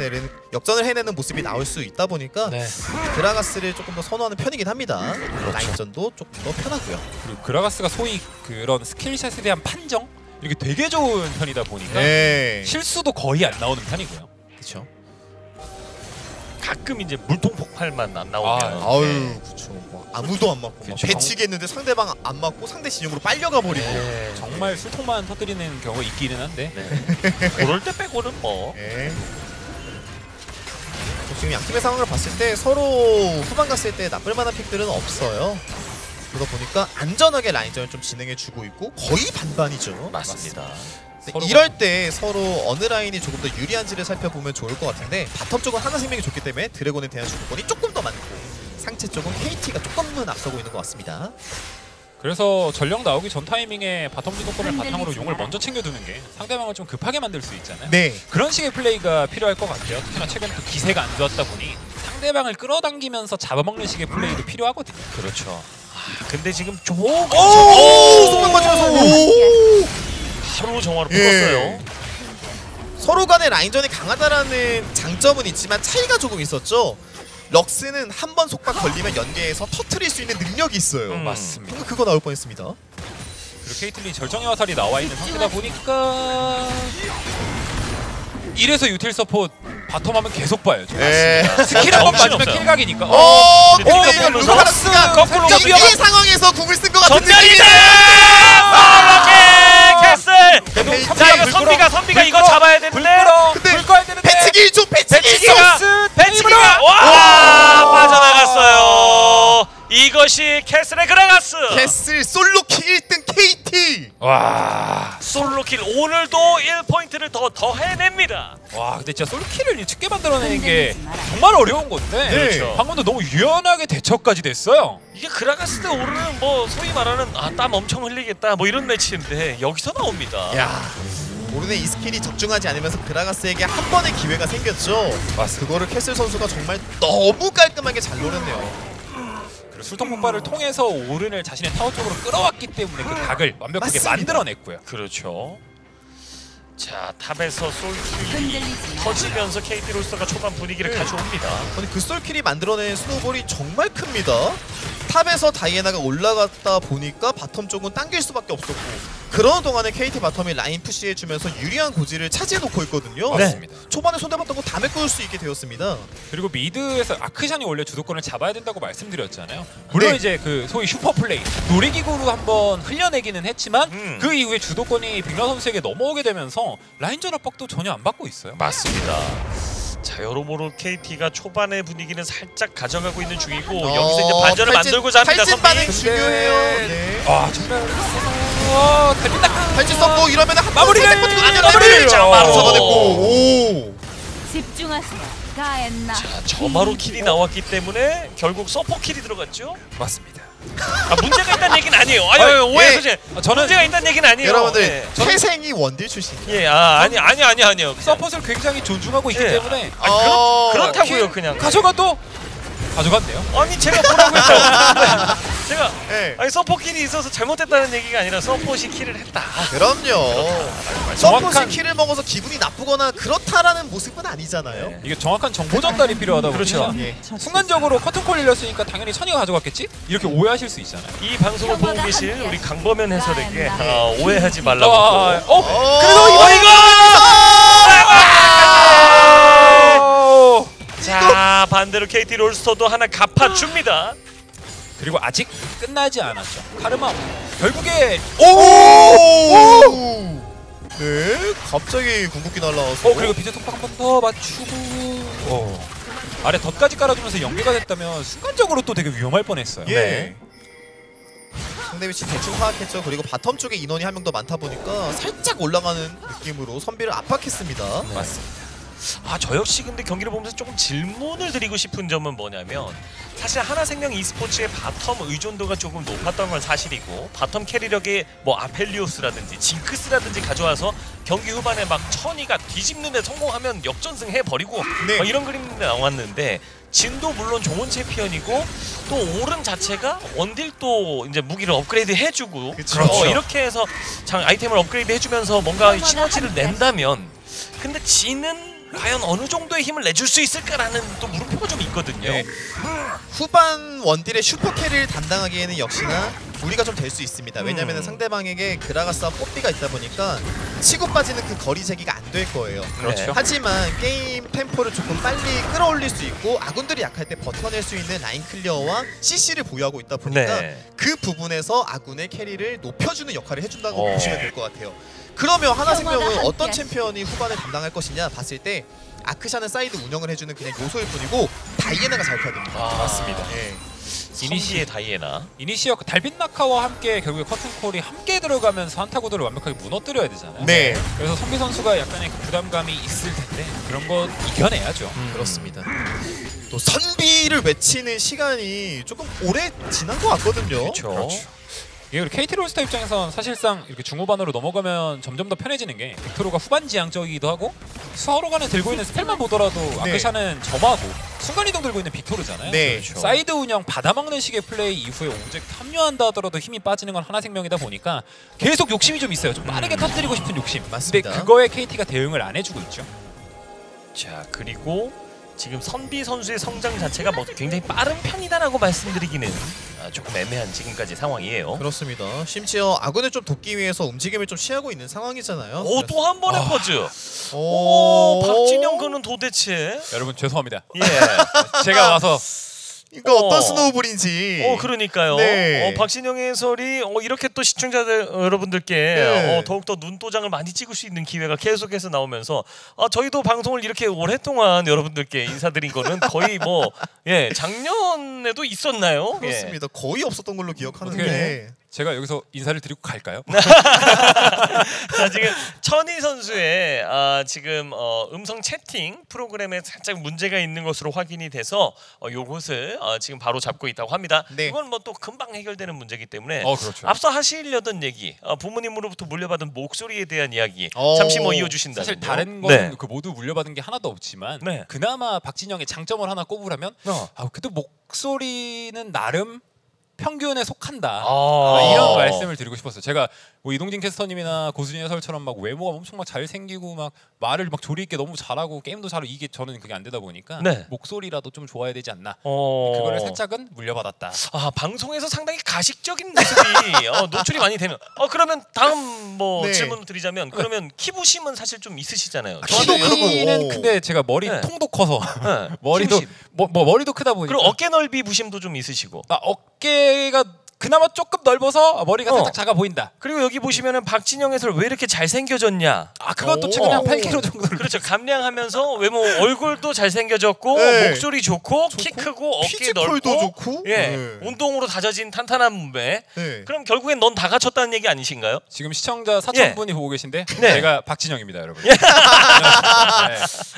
Speaker 2: 해내는 모습이 나올 수 있다 보니까
Speaker 1: 네.
Speaker 2: 그라가스를 조금 더 선호하는 편이긴 합니다. 라인전도 조금 더 편하고요.
Speaker 3: 그리고 그라가스가 소위 그런 스킬샷에 대한 판정 이게 되게 좋은 편이다 보니까
Speaker 2: 네.
Speaker 3: 실수도 거의 안 나오는 편이고요.
Speaker 2: 그렇죠.
Speaker 1: 가끔 이제 물통 폭발만 안 나오면
Speaker 2: 아유, 그렇죠. 뭐 아무도 안 맞고 막
Speaker 3: 그쵸.
Speaker 2: 배치겠는데 상대방 안 맞고 상대 진영으로 빨려가 버리고.
Speaker 1: 네.
Speaker 3: 정말 술통만 터뜨리는 경우가 있기는 한데
Speaker 1: 네. 그럴 때 빼고는 뭐
Speaker 2: 네. 지금 양팀의 상황을 봤을 때 서로 후반 갔을 때 나쁠 만한 픽들은 없어요. 그러다 보니까 안전하게 라인전을 좀 진행해주고 있고 거의 반반이죠.
Speaker 1: 맞습니다.
Speaker 2: 네, 이럴 때 서로 어느 라인이 조금 더 유리한지를 살펴보면 좋을 것 같은데 바텀 쪽은 하나생명이 좋기 때문에 드래곤에 대한 주도권이 조금 더 많고 상체 쪽은 KT가 조금은 앞서고 있는 것 같습니다.
Speaker 3: 그래서 전령 나오기 전 타이밍에 바텀 주도권을 바탕으로 용을 먼저 챙겨두는 게 상대방을 좀 급하게 만들 수 있잖아요.
Speaker 2: 네.
Speaker 3: 그런 식의 플레이가 필요할 것 같아요. 특히나 최근 또 기세가 안 좋았다 보니 상대방을 끌어당기면서 잡아먹는 식의 플레이도 필요하거든요.
Speaker 1: 그렇죠. 근데 지금 조금
Speaker 2: 오! 속박 맞으면서 오!
Speaker 1: 바로 정화로
Speaker 2: 예.
Speaker 1: 풀었어요.
Speaker 2: 서로 간의 라인전이 강하다라는 장점은 있지만 차이가 조금 있었죠. 럭스는 한 번 속박 걸리면 연계해서 터트릴 수 있는 능력이 있어요.
Speaker 3: 맞습니다.
Speaker 2: 방금 그거 나올 뻔했습니다.
Speaker 3: 그리고 케이틀린 절정의 화살이 나와 있는 상태다 보니까 이래서 유틸 서포트 바텀하면 계속 봐요.
Speaker 2: 네.
Speaker 3: 스킬 한 번
Speaker 1: 정신
Speaker 3: 맞으면
Speaker 1: 없어요.
Speaker 3: 킬 각이니까.
Speaker 2: 근데
Speaker 1: 어,
Speaker 2: 루카스가
Speaker 3: 거꾸로
Speaker 2: 이
Speaker 3: 위험한-
Speaker 2: 상황에서 궁을 쓴 것 같은
Speaker 1: 전멸이다!
Speaker 2: 느낌이에요.
Speaker 1: 캐슬! 자 이거 선비가 이거 잡아야 되는데
Speaker 2: 근데
Speaker 3: 불 꺼야 되는데
Speaker 2: 배치기 좀 배치기 좀.
Speaker 1: 배치기가 와 빠져나갔어요. 이것이 캐슬의 그라가스.
Speaker 2: 캐슬 솔로키 1등 KT.
Speaker 3: 와.
Speaker 1: 솔로킬 오늘도 1포인트를 더 해냅니다.
Speaker 3: 와 근데 진짜 솔킬을 쉽게 만들어내는 게 정말 어려운 건데
Speaker 2: 그렇죠.
Speaker 3: 방금도 너무 유연하게 대처까지 됐어요.
Speaker 1: 이게 그라가스 대 오르는 뭐 소위 말하는 땀 엄청 흘리겠다 뭐 이런 매치인데 여기서 나옵니다.
Speaker 2: 야. 오른의 이 스킬이 적중하지 않으면서 그라가스에게 한 번의 기회가 생겼죠. 그거를 캐슬 선수가 정말 너무 깔끔하게 잘 노렸네요.
Speaker 3: 그리고 술통 폭발을 통해서 오른을 자신의 타워 쪽으로 끌어왔기 때문에 그 각을 완벽하게
Speaker 2: 맞습니다.
Speaker 3: 만들어냈고요.
Speaker 1: 그렇죠. 자 탑에서 솔킬이 터지면서 KT 로스터가 초반 분위기를 가져옵니다.
Speaker 2: 아니 그 솔킬이 만들어낸 스노우볼이 정말 큽니다. 탑에서 다이애나가 올라갔다 보니까 바텀 쪽은 당길 수밖에 없었고 그런 동안에 KT 바텀이 라인 푸시해주면서 유리한 고지를 차지해놓고 있거든요.
Speaker 3: 맞습니다.
Speaker 2: 초반에 손대봤다고 다 메꿀 수 있게 되었습니다.
Speaker 3: 그리고 미드에서 아크샨이 원래 주도권을 잡아야 된다고 말씀드렸잖아요. 물론
Speaker 2: 네.
Speaker 3: 이제 그 소위 슈퍼 플레이 놀이기구로 한번 흘려내기는 했지만 그 이후에 주도권이 빅나 선수에게 넘어오게 되면서 라인전 압박도 전혀 안 받고 있어요.
Speaker 1: 맞습니다. 자 여러모로 KT가 초반의 분위기는 살짝 가져가고 있는 중이고 여기서 이제 반전을 만들고자 합니다.
Speaker 2: 탈진 반응
Speaker 1: 선비.
Speaker 2: 중요해요. 네.
Speaker 3: 와 정말 달린다.
Speaker 2: 탈진 썼고 이러면 한
Speaker 3: 마무리를! 마무리를!
Speaker 2: 자 바로
Speaker 3: 오.
Speaker 2: 잡아냈고 오.
Speaker 4: 집중하세요. 가엔나.
Speaker 1: 자 저마로 킬이 나왔기 때문에 결국 서포 킬이 들어갔죠.
Speaker 3: 맞습니다.
Speaker 1: 문제가 있다는 얘기는 아니에요. 아유, 오해해서
Speaker 2: 예.
Speaker 3: 저는
Speaker 1: 문제가 있다는 얘기는 아니에요.
Speaker 2: 여러분들
Speaker 1: 예.
Speaker 2: 태생이 원딜 출신.
Speaker 1: 예, 아니요.
Speaker 3: 서폿을 굉장히 존중하고 있기
Speaker 1: 예.
Speaker 3: 때문에
Speaker 1: 그렇다고요, 그냥.
Speaker 3: 가져가도 가져갔네요.
Speaker 1: 아니 제가 뭐라고 했죠? 제가
Speaker 2: 예.
Speaker 1: 아니 서포킬이 있어서 잘못됐다는 얘기가 아니라 서폿이 킬을 했다.
Speaker 2: 그럼요.
Speaker 3: 정확한-
Speaker 2: 서폿이 키를 먹어서 기분이 나쁘거나 그렇다라는 모습은 아니잖아요.
Speaker 1: 네.
Speaker 3: 이게 정확한 정보 전달이 필요하다
Speaker 1: 그렇죠.
Speaker 3: 보니까
Speaker 2: 예.
Speaker 3: 순간적으로 커튼콜 일렸으니까 당연히 천이가 가져갔겠지? 이렇게 오해하실 수 있잖아요.
Speaker 1: 이 방송을 보고 계실 우리 강범현 해설에게 오해하지 말라고.
Speaker 3: 그래서
Speaker 1: 자 반대로 KT 롤스터도 하나 갚아줍니다.
Speaker 3: 그리고 아직 끝나지 않았죠. 카르마 결국에
Speaker 2: 오! 네, 갑자기 궁극기 날라와서.
Speaker 3: 그리고 비트 속박 한 번 더 맞추고 아래 덧까지 깔아주면서 연계가 됐다면 순간적으로 또 되게 위험할 뻔했어요.
Speaker 2: 예.
Speaker 1: 네.
Speaker 2: 상대 위치 대충 파악했죠. 그리고 바텀 쪽에 인원이 한 명 더 많다 보니까 살짝 올라가는 느낌으로 선비를 압박했습니다.
Speaker 1: 맞습니다. 저 역시 근데 경기를 보면서 조금 질문을 드리고 싶은 점은 뭐냐면 사실 하나생명 e스포츠의 바텀 의존도가 조금 높았던 건 사실이고 바텀 캐리력에 뭐 아펠리오스라든지 징크스라든지 가져와서 경기 후반에 막 천이가 뒤집는 데 성공하면 역전승 해버리고
Speaker 2: 네.
Speaker 1: 이런 그림이 나왔는데 진도 물론 좋은 챔피언이고 또 오른 자체가 원딜 또 이제 무기를 업그레이드 해주고
Speaker 2: 그렇죠.
Speaker 1: 이렇게 해서 아이템을 업그레이드 해주면서 뭔가 시너지를 낸다면 근데 진은 과연 어느 정도의 힘을 내줄 수 있을까라는 또 물음표가 좀 있거든요.
Speaker 2: 네. 후반 원딜의 슈퍼캐리를 담당하기에는 역시나 무리가 좀 될 수 있습니다. 왜냐하면 상대방에게 그라가스와 뽀삐가 있다 보니까 치고 빠지는 그 거리 제기가 안 될 거예요.
Speaker 1: 그렇죠.
Speaker 2: 하지만 게임 템포를 조금 빨리 끌어올릴 수 있고 아군들이 약할 때 버텨낼 수 있는 라인 클리어와 CC를 보유하고 있다 보니까
Speaker 1: 네.
Speaker 2: 그 부분에서 아군의 캐리를 높여주는 역할을 해준다고
Speaker 1: 어.
Speaker 2: 보시면 될 것 같아요. 그러면 하나생명은 어떤 챔피언이 후반에 담당할 것이냐 봤을 때 아크샤는 사이드 운영을 해주는 그냥 요소일 뿐이고 다이애나가 잘 펴야 됩니다.
Speaker 1: 맞습니다.
Speaker 2: 예.
Speaker 1: 이니시의 다이애나.
Speaker 3: 이니시어 달빛 낙하와 함께 결국에 커튼콜이 함께 들어가면서 한타구도를 완벽하게 무너뜨려야 되잖아요.
Speaker 2: 네.
Speaker 3: 그래서 선비 선수가 약간의 그 부담감이 있을 텐데 그런 거 이겨내야죠.
Speaker 2: 그렇습니다. 또 선비를 외치는 시간이 조금 오래 지난 것 같거든요.
Speaker 1: 그렇죠.
Speaker 3: 이게 우리 KT 롤스터 입장에선 사실상 이렇게 중후반으로 넘어가면 점점 더 편해지는 게 빅토르가 후반 지향적이기도 하고 서로 간에 들고 있는 스펠만 보더라도 아크샤는 점하고 순간이동 들고 있는 빅토르잖아요.
Speaker 2: 네.
Speaker 1: 그렇죠.
Speaker 3: 사이드 운영 받아먹는 식의 플레이 이후에 오직 합류한다 하더라도 힘이 빠지는 건 하나생명이다 보니까 계속 욕심이 좀 있어요. 좀 빠르게 터뜨리고 싶은 욕심.
Speaker 2: 맞습니다.
Speaker 3: 근데 그거에 KT가 대응을 안 해주고 있죠.
Speaker 1: 자 그리고 지금 선비 선수의 성장 자체가 뭐 굉장히 빠른 편이다라고 말씀드리기는 조금 애매한 지금까지 상황이에요.
Speaker 2: 그렇습니다. 심지어 아군을 좀 돕기 위해서 움직임을 좀 취하고 있는 상황이잖아요.
Speaker 1: 오 또 한 번의 퍼즈.
Speaker 2: 오,
Speaker 1: 박진영 그는 도대체
Speaker 3: 여러분 죄송합니다.
Speaker 1: 예.
Speaker 3: 제가 와서
Speaker 2: 이거 어떤 스노우볼인지.
Speaker 1: 그러니까요.
Speaker 2: 네.
Speaker 1: 박신영 해설이 이렇게 또 시청자들 여러분들께
Speaker 2: 네.
Speaker 1: 더욱더 눈도장을 많이 찍을 수 있는 기회가 계속해서 나오면서 저희도 방송을 이렇게 오랫동안 여러분들께 인사드린 거는 거의 작년에도 있었나요?
Speaker 2: 그렇습니다. 거의 없었던 걸로 기억하는데.
Speaker 3: 어떻게 제가 여기서 인사를 드리고 갈까요?
Speaker 1: 자 지금 천희 선수의 지금 음성 채팅 프로그램에 살짝 문제가 있는 것으로 확인이 돼서 요것을 지금 바로 잡고 있다고 합니다.
Speaker 2: 네.
Speaker 1: 이건 뭐 또 금방 해결되는 문제이기 때문에
Speaker 3: 그렇죠.
Speaker 1: 앞서 하시려던 얘기 부모님으로부터 물려받은 목소리에 대한 이야기
Speaker 2: 오.
Speaker 1: 잠시 이어주신다면요.
Speaker 3: 사실 다른
Speaker 1: 네.
Speaker 3: 거는 그 모두 물려받은 게 하나도 없지만
Speaker 1: 네.
Speaker 3: 그나마 박진영의 장점을 하나 꼽으라면 그래도 목소리는 나름 평균에 속한다. 이런 말씀을 드리고 싶었어요. 제가 뭐 이동진 캐스터님이나 고수진 해설처럼 막 외모가 엄청 막 잘생기고 막 말을 막 조리 있게 너무 잘하고 게임도 잘하고 이게 저는 그게 안 되다 보니까
Speaker 1: 네.
Speaker 3: 목소리라도 좀 좋아야 되지 않나. 그거를 살짝은 물려받았다.
Speaker 1: 방송에서 상당히 가식적인 모습이 노출이 많이 되면 그러면 다음
Speaker 2: 네.
Speaker 1: 질문을 드리자면 그러면 키부심은 사실 좀 있으시잖아요.
Speaker 2: 키도
Speaker 3: 키는
Speaker 2: 크고.
Speaker 3: 근데 제가 머리
Speaker 1: 네.
Speaker 3: 통도 커서
Speaker 1: 네.
Speaker 3: 머리도
Speaker 1: 키부심.
Speaker 3: 머리도 크다 보니까
Speaker 1: 그리고 어깨 넓이 부심도 좀 있으시고.
Speaker 3: 어깨가 그나마 조금 넓어서 머리가 살짝 작아 보인다.
Speaker 1: 그리고 여기 보시면은 박진영 해설 왜 이렇게 잘생겨졌냐?
Speaker 3: 아 그것도 최근에 한 8kg 정도를
Speaker 1: 그렇죠. 감량하면서 외모 얼굴도 잘생겨졌고
Speaker 2: 네.
Speaker 1: 목소리 좋고 키 크고 어깨
Speaker 2: 피지컬도
Speaker 1: 넓고
Speaker 2: 좋고.
Speaker 1: 예
Speaker 2: 네.
Speaker 1: 운동으로 다져진 탄탄한 몸매.
Speaker 2: 네.
Speaker 1: 그럼 결국엔 넌 다 갖췄다는 얘기 아니신가요?
Speaker 3: 지금 시청자 4,000분이 보고 계신데
Speaker 1: 네.
Speaker 3: 제가 박진영입니다, 여러분. 네.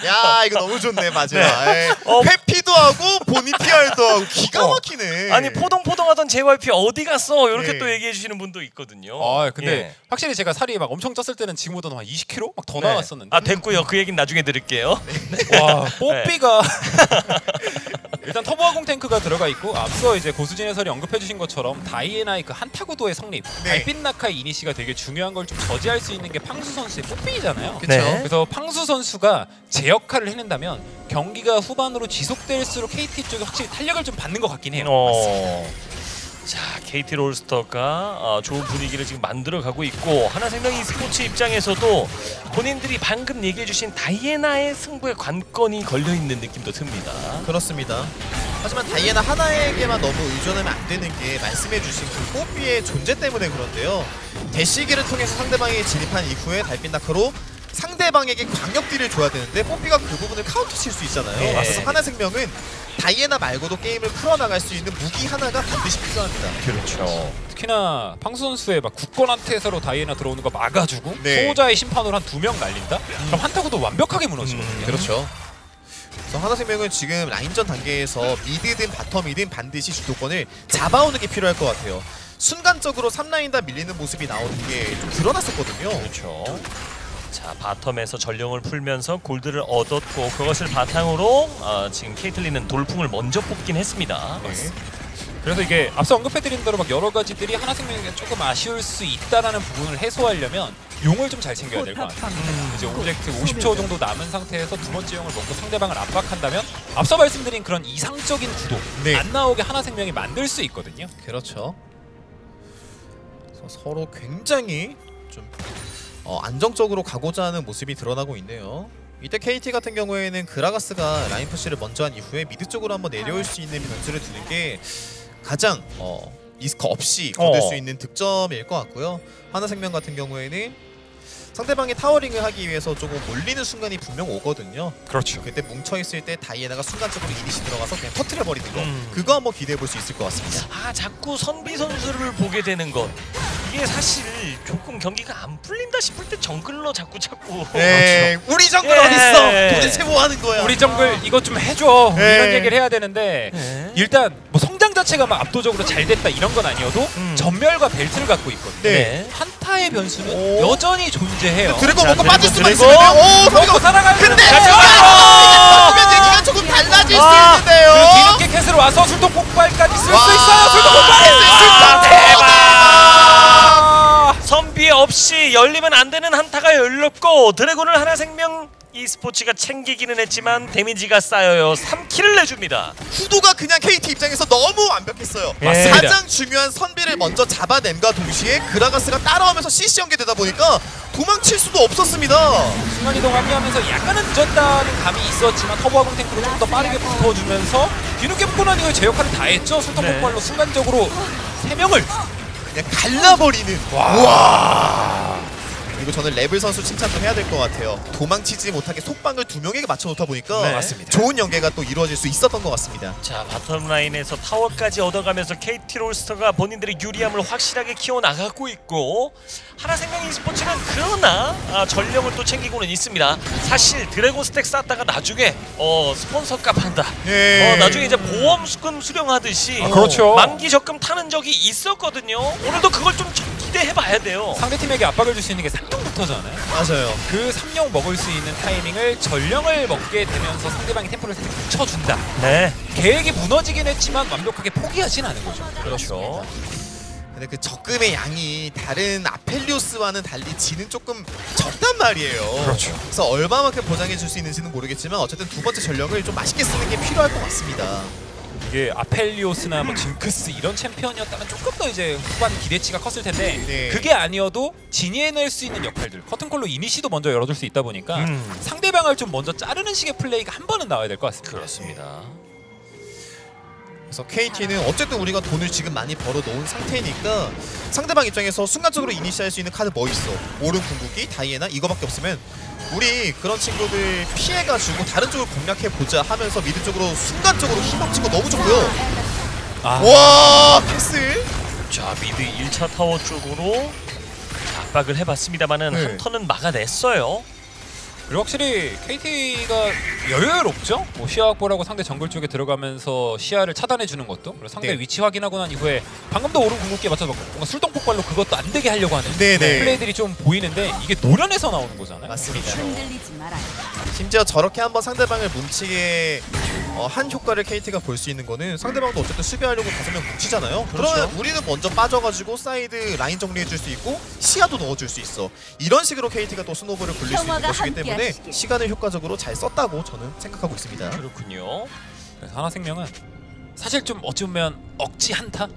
Speaker 2: 야 이거 너무 좋네 마지막.
Speaker 1: 네.
Speaker 2: 회피도 하고 본인 PR도 하고 기가 막히네.
Speaker 1: 아니 포동포동하던 JYP 어디 갔어? 이렇게
Speaker 2: 네.
Speaker 1: 또 얘기해 주시는 분도 있거든요.
Speaker 3: 아 근데
Speaker 1: 예.
Speaker 3: 확실히 제가 살이 막 엄청 쪘을 때는 지금보다 한 20kg 막 더
Speaker 1: 네.
Speaker 3: 나왔었는데.
Speaker 1: 아 됐고요. 그 얘기는 나중에 드릴게요.
Speaker 3: 와 뽀삐가 일단 터보화공 탱크가 들어가 있고 앞서 이제 고수진 해설이 언급해주신 것처럼 다이애나의 그 한타구도의 성립,
Speaker 2: 네.
Speaker 3: 달빛 낙하의 이니시가 되게 중요한 걸 좀 저지할 수 있는 게 팡수 선수의 뽀삐잖아요.
Speaker 2: 그쵸?
Speaker 1: 네.
Speaker 3: 그래서 팡수 선수가 제 역할을 해낸다면 경기가 후반으로 지속될수록 KT 쪽이 확실히 탄력을 좀 받는 것 같긴 해요.
Speaker 1: 자 KT 롤스터가 좋은 분위기를 지금 만들어가고 있고 하나생명 e스포츠 입장에서도 본인들이 방금 얘기해주신 다이애나의 승부에 관건이 걸려있는 느낌도 듭니다.
Speaker 2: 그렇습니다. 하지만 다이애나 하나에게만 너무 의존하면 안 되는 게 말씀해주신 그 뽀삐의 존재 때문에 그런데요. 대시기를 통해서 상대방이 진입한 이후에 달빛 나크로 상대방에게 광역딜을 줘야 되는데 뽀삐가 그 부분을 카운터 칠 수 있잖아요.
Speaker 1: 네.
Speaker 2: 그래서 하나생명은 다이애나 말고도 게임을 풀어나갈 수 있는 무기 하나가 반드시 필요합니다.
Speaker 1: 그렇죠.
Speaker 3: 특히나 팡수 선수의 막 굳건한테서로 다이애나 들어오는 거 막아주고
Speaker 2: 네.
Speaker 3: 소호자의 심판으로 한 2명 날린다? 그럼 한타구도 완벽하게 무너지거든요.
Speaker 2: 그렇죠. 그래서 하나생명은 지금 라인전 단계에서 미드든 바텀이든 반드시 주도권을 잡아오는 게 필요할 것 같아요. 순간적으로 3라인 다 밀리는 모습이 나오는 게 좀 드러났었거든요.
Speaker 1: 그렇죠. 자 바텀에서 전령을 풀면서 골드를 얻었고 그것을 바탕으로 지금 케이틀린은 돌풍을 먼저 뽑긴 했습니다.
Speaker 2: 네.
Speaker 3: 그래서 이게 앞서 언급해드린 대로 막 여러 가지들이 하나생명에게 조금 아쉬울 수 있다라는 부분을 해소하려면 용을 좀 잘 챙겨야 될 것 같아요. 이제 오브젝트 50초 정도 남은 상태에서 두 번째 용을 먹고 상대방을 압박한다면 앞서 말씀드린 그런 이상적인 구도
Speaker 2: 네.
Speaker 3: 안 나오게 하나생명이 만들 수 있거든요.
Speaker 2: 그렇죠. 그래서 서로 굉장히 좀 안정적으로 가고자 하는 모습이 드러나고 있네요. 이때 KT 같은 경우에는 그라가스가 라인 푸시를 먼저 한 이후에 미드 쪽으로 한번 내려올 수 있는 변수를 두는 게 가장 리스크 없이 거둘 수 있는 득점일 것 같고요. 하나생명 같은 경우에는 상대방이 타워링을 하기 위해서 조금 몰리는 순간이 분명 오거든요.
Speaker 3: 그렇죠.
Speaker 2: 그때 뭉쳐있을 때 다이애나가 순간적으로 이니시 들어가서 그냥 터트려버리는 거 그거 한번 기대해볼 수 있을 것 같습니다.
Speaker 1: 자꾸 선비 선수를 보게 되는 것 이게 사실 조금 경기가 안 풀린다 싶을 때 정글로 자꾸
Speaker 2: 네, 우리 정글
Speaker 1: 예.
Speaker 2: 어딨어? 도대체 뭐 하는 거야?
Speaker 3: 우리 정글 이것 좀 해줘
Speaker 2: 네.
Speaker 3: 이런 얘기를 해야 되는데
Speaker 1: 네.
Speaker 3: 일단 뭐 성장 자체가 막 압도적으로 잘 됐다 이런 건 아니어도 전멸과 벨트를 갖고 있거든요.
Speaker 2: 네.
Speaker 3: 한타의 변수는
Speaker 2: 오.
Speaker 3: 여전히 존재해요.
Speaker 2: 드래곤
Speaker 1: 자,
Speaker 2: 먹고 빠질 수만
Speaker 1: 드래곤.
Speaker 2: 있으면 오!
Speaker 3: 먹고
Speaker 2: 성공!
Speaker 3: 살아가는
Speaker 2: 근데
Speaker 3: 자,
Speaker 2: 바꾸면 얘기가 조금 달라질 수 있는데요.
Speaker 3: 그리고 뒤늦게 캣으로 와서 술통 폭발까지 쓸 수
Speaker 2: 와.
Speaker 3: 있어요. 술통 폭발!
Speaker 1: 대박! 선비 없이 열리면 안 되는 한타가 열렸고 드래곤을 하나생명 e스포츠가 챙기기는 했지만 데미지가 쌓여요. 3킬을 내줍니다.
Speaker 2: 구도가 그냥 KT 입장에서 너무 완벽했어요.
Speaker 1: 맞습니다.
Speaker 2: 가장 중요한 선비를 먼저 잡아낸과 동시에 그라가스가 따라오면서 CC 연계되다 보니까 도망칠 수도 없었습니다.
Speaker 3: 순간이동 합류하면서 약간은 늦었다는 감이 있었지만 터보화공 탱크로 좀 더 빠르게 붙어주면서 뒤늦게 붙고 난 이후에 제 역할을 다 했죠. 술통
Speaker 1: 네.
Speaker 3: 폭발로 순간적으로 3명을
Speaker 2: 그냥 갈라버리는. 와. 그리고 저는 레벨 선수 칭찬도 해야 될 것 같아요. 도망치지 못하게 속방을 2명에게 맞춰놓다 보니까
Speaker 1: 네.
Speaker 3: 맞습니다.
Speaker 2: 좋은 연계가 또 이루어질 수 있었던 것 같습니다.
Speaker 1: 자 바텀 라인에서 타워까지 얻어가면서 KT 롤스터가 본인들의 유리함을 확실하게 키워나가고 있고 하나생명 e스포츠는 그러나 전령을 또 챙기고는 있습니다. 사실 드래곤 스택 쌓다가 나중에 스폰서 값 한다.
Speaker 2: 예.
Speaker 1: 나중에 이제 보험 수금 수령하듯이
Speaker 3: 그렇죠.
Speaker 1: 만기 적금 타는 적이 있었거든요. 오늘도 그걸 좀 기대해봐야 돼요.
Speaker 3: 상대팀에게 압박을 줄 수 있는 게 3용부터잖아요.
Speaker 2: 맞아요.
Speaker 3: 그 3용 먹을 수 있는 타이밍을 전령을 먹게 되면서 상대방이 템포를 살짝 붙여준다.
Speaker 1: 네.
Speaker 3: 계획이 무너지긴 했지만 완벽하게 포기하진 않은 거죠.
Speaker 1: 그렇죠.
Speaker 2: 근데 그 적금의 양이 다른 아펠리오스와는 달리 지는 조금 적단 말이에요.
Speaker 3: 그렇죠.
Speaker 2: 그래서 얼마만큼 보장해 줄 수 있는지는 모르겠지만 어쨌든 두 번째 전령을 좀 맛있게 쓰는 게 필요할 것 같습니다.
Speaker 3: 이게 아펠리오스나 뭐 징크스 이런 챔피언이었다면 조금 더 이제 후반 기대치가 컸을 텐데
Speaker 2: 네.
Speaker 3: 그게 아니어도 진이해낼 수 있는 역할들 커튼콜로 이니시도 먼저 열어줄 수 있다 보니까 상대방을 좀 먼저 자르는 식의 플레이가 한 번은 나와야 될 것 같습니다.
Speaker 1: 그렇습니다.
Speaker 2: 그래서 KT는 어쨌든 우리가 돈을 지금 많이 벌어 놓은 상태니까 상대방 입장에서 순간적으로 이니시할 수 있는 카드 뭐 있어? 오른 궁극기, 다이애나 이거밖에 없으면 우리 그런 친구들 피해가지고 다른 쪽을 공략해보자 하면서 미드 쪽으로 순간적으로 힘없치고 너무 좋고요. 와, 캐슬!
Speaker 1: 자, 미드 1차 타워 쪽으로 압박을 해봤습니다만은
Speaker 2: 네.
Speaker 1: 한 턴은 막아냈어요.
Speaker 3: 그리고 확실히 KT가 여유롭죠? 뭐 시야 확보라고 상대 정글 쪽에 들어가면서 시야를 차단해주는 것도, 그리고 상대
Speaker 2: 네.
Speaker 3: 위치 확인하고 난 이후에 방금도 오른 궁극기에 맞춰서 뭔가 술동폭발로 그것도 안 되게 하려고 하는
Speaker 2: 네네.
Speaker 3: 플레이들이 좀 보이는데 이게 노련해서 나오는 거잖아요.
Speaker 2: 맞습니다.
Speaker 4: 흔들리지 말아요.
Speaker 2: 심지어 저렇게 한번 상대방을 뭉치게 한 효과를 KT가 볼 수 있는 거는 상대방도 어쨌든 수비하려고 5명 뭉치잖아요.
Speaker 1: 그렇죠.
Speaker 2: 그러면 우리는 먼저 빠져가지고 사이드 라인 정리해줄 수 있고 시야도 넣어줄 수 있어. 이런 식으로 KT가 또 스노볼을 굴릴 수 있는
Speaker 4: 평화가
Speaker 2: 것이기 때문에
Speaker 4: 함께하시길.
Speaker 2: 시간을 효과적으로 잘 썼다고 저는 생각하고 있습니다.
Speaker 1: 그렇군요.
Speaker 3: 그래서 하나생명은 사실 좀 어찌 보면 억지 한타?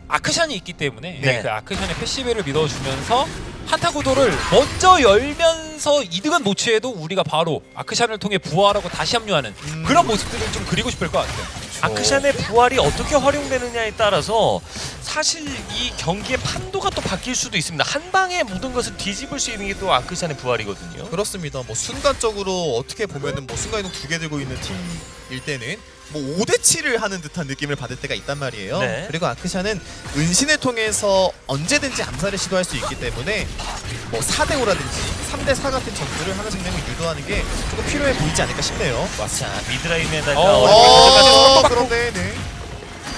Speaker 3: 아크샨이 있기 때문에
Speaker 1: 네.
Speaker 3: 그 아크샨의 패시브를 믿어주면서 한타 구도를 먼저 열면서 이득은 못 취해도 우리가 바로 아크샨을 통해 부활하고 다시 합류하는 그런 모습들을 좀 그리고 싶을 것 같아요.
Speaker 1: 아크샨의 부활이 어떻게 활용되느냐에 따라서 사실 이 경기의 판도가 또 바뀔 수도 있습니다. 한 방에 모든 것을 뒤집을 수 있는 게 또 아크샨의 부활이거든요.
Speaker 2: 그렇습니다. 뭐 순간적으로 어떻게 보면은 뭐 순간이동 2개 들고 있는 팀일 때는 뭐 5대7을 하는 듯한 느낌을 받을 때가 있단 말이에요.
Speaker 1: 네.
Speaker 2: 그리고 아크샨은 은신을 통해서 언제든지 암살을 시도할 수 있기 때문에 뭐 4대5라든지 3대4 같은 전투를 하나생명이 유도하는 게 조금 필요해 보이지 않을까 싶네요.
Speaker 1: 자, 미드라인에다가
Speaker 2: 그런데 네.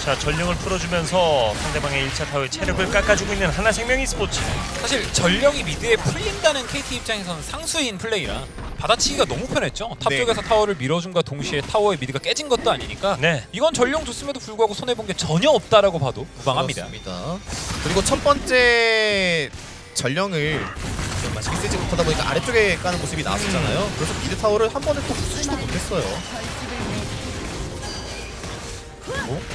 Speaker 1: 자, 전령을 풀어주면서 상대방의 1차 타워의 체력을 깎아주고 있는 하나생명 e스포츠.
Speaker 3: 사실 전령이 미드에 풀린다는 KT 입장에서는 상수인 플레이라 받아치기가 너무 편했죠. 탑
Speaker 2: 네.
Speaker 3: 쪽에서 타워를 밀어준과 동시에 타워의 미드가 깨진 것도 아니니까
Speaker 1: 네.
Speaker 3: 이건 전령 줬음에도 불구하고 손해본 게 전혀 없다라고 봐도 무방합니다.
Speaker 2: 그렇습니다. 그리고 첫 번째 전령을 좀 맛있게 쓰지 못하다 보니까 아래쪽에 까는 모습이 나왔었잖아요. 그래서 미드 타워를 한 번에 또 부수지도 못했어요.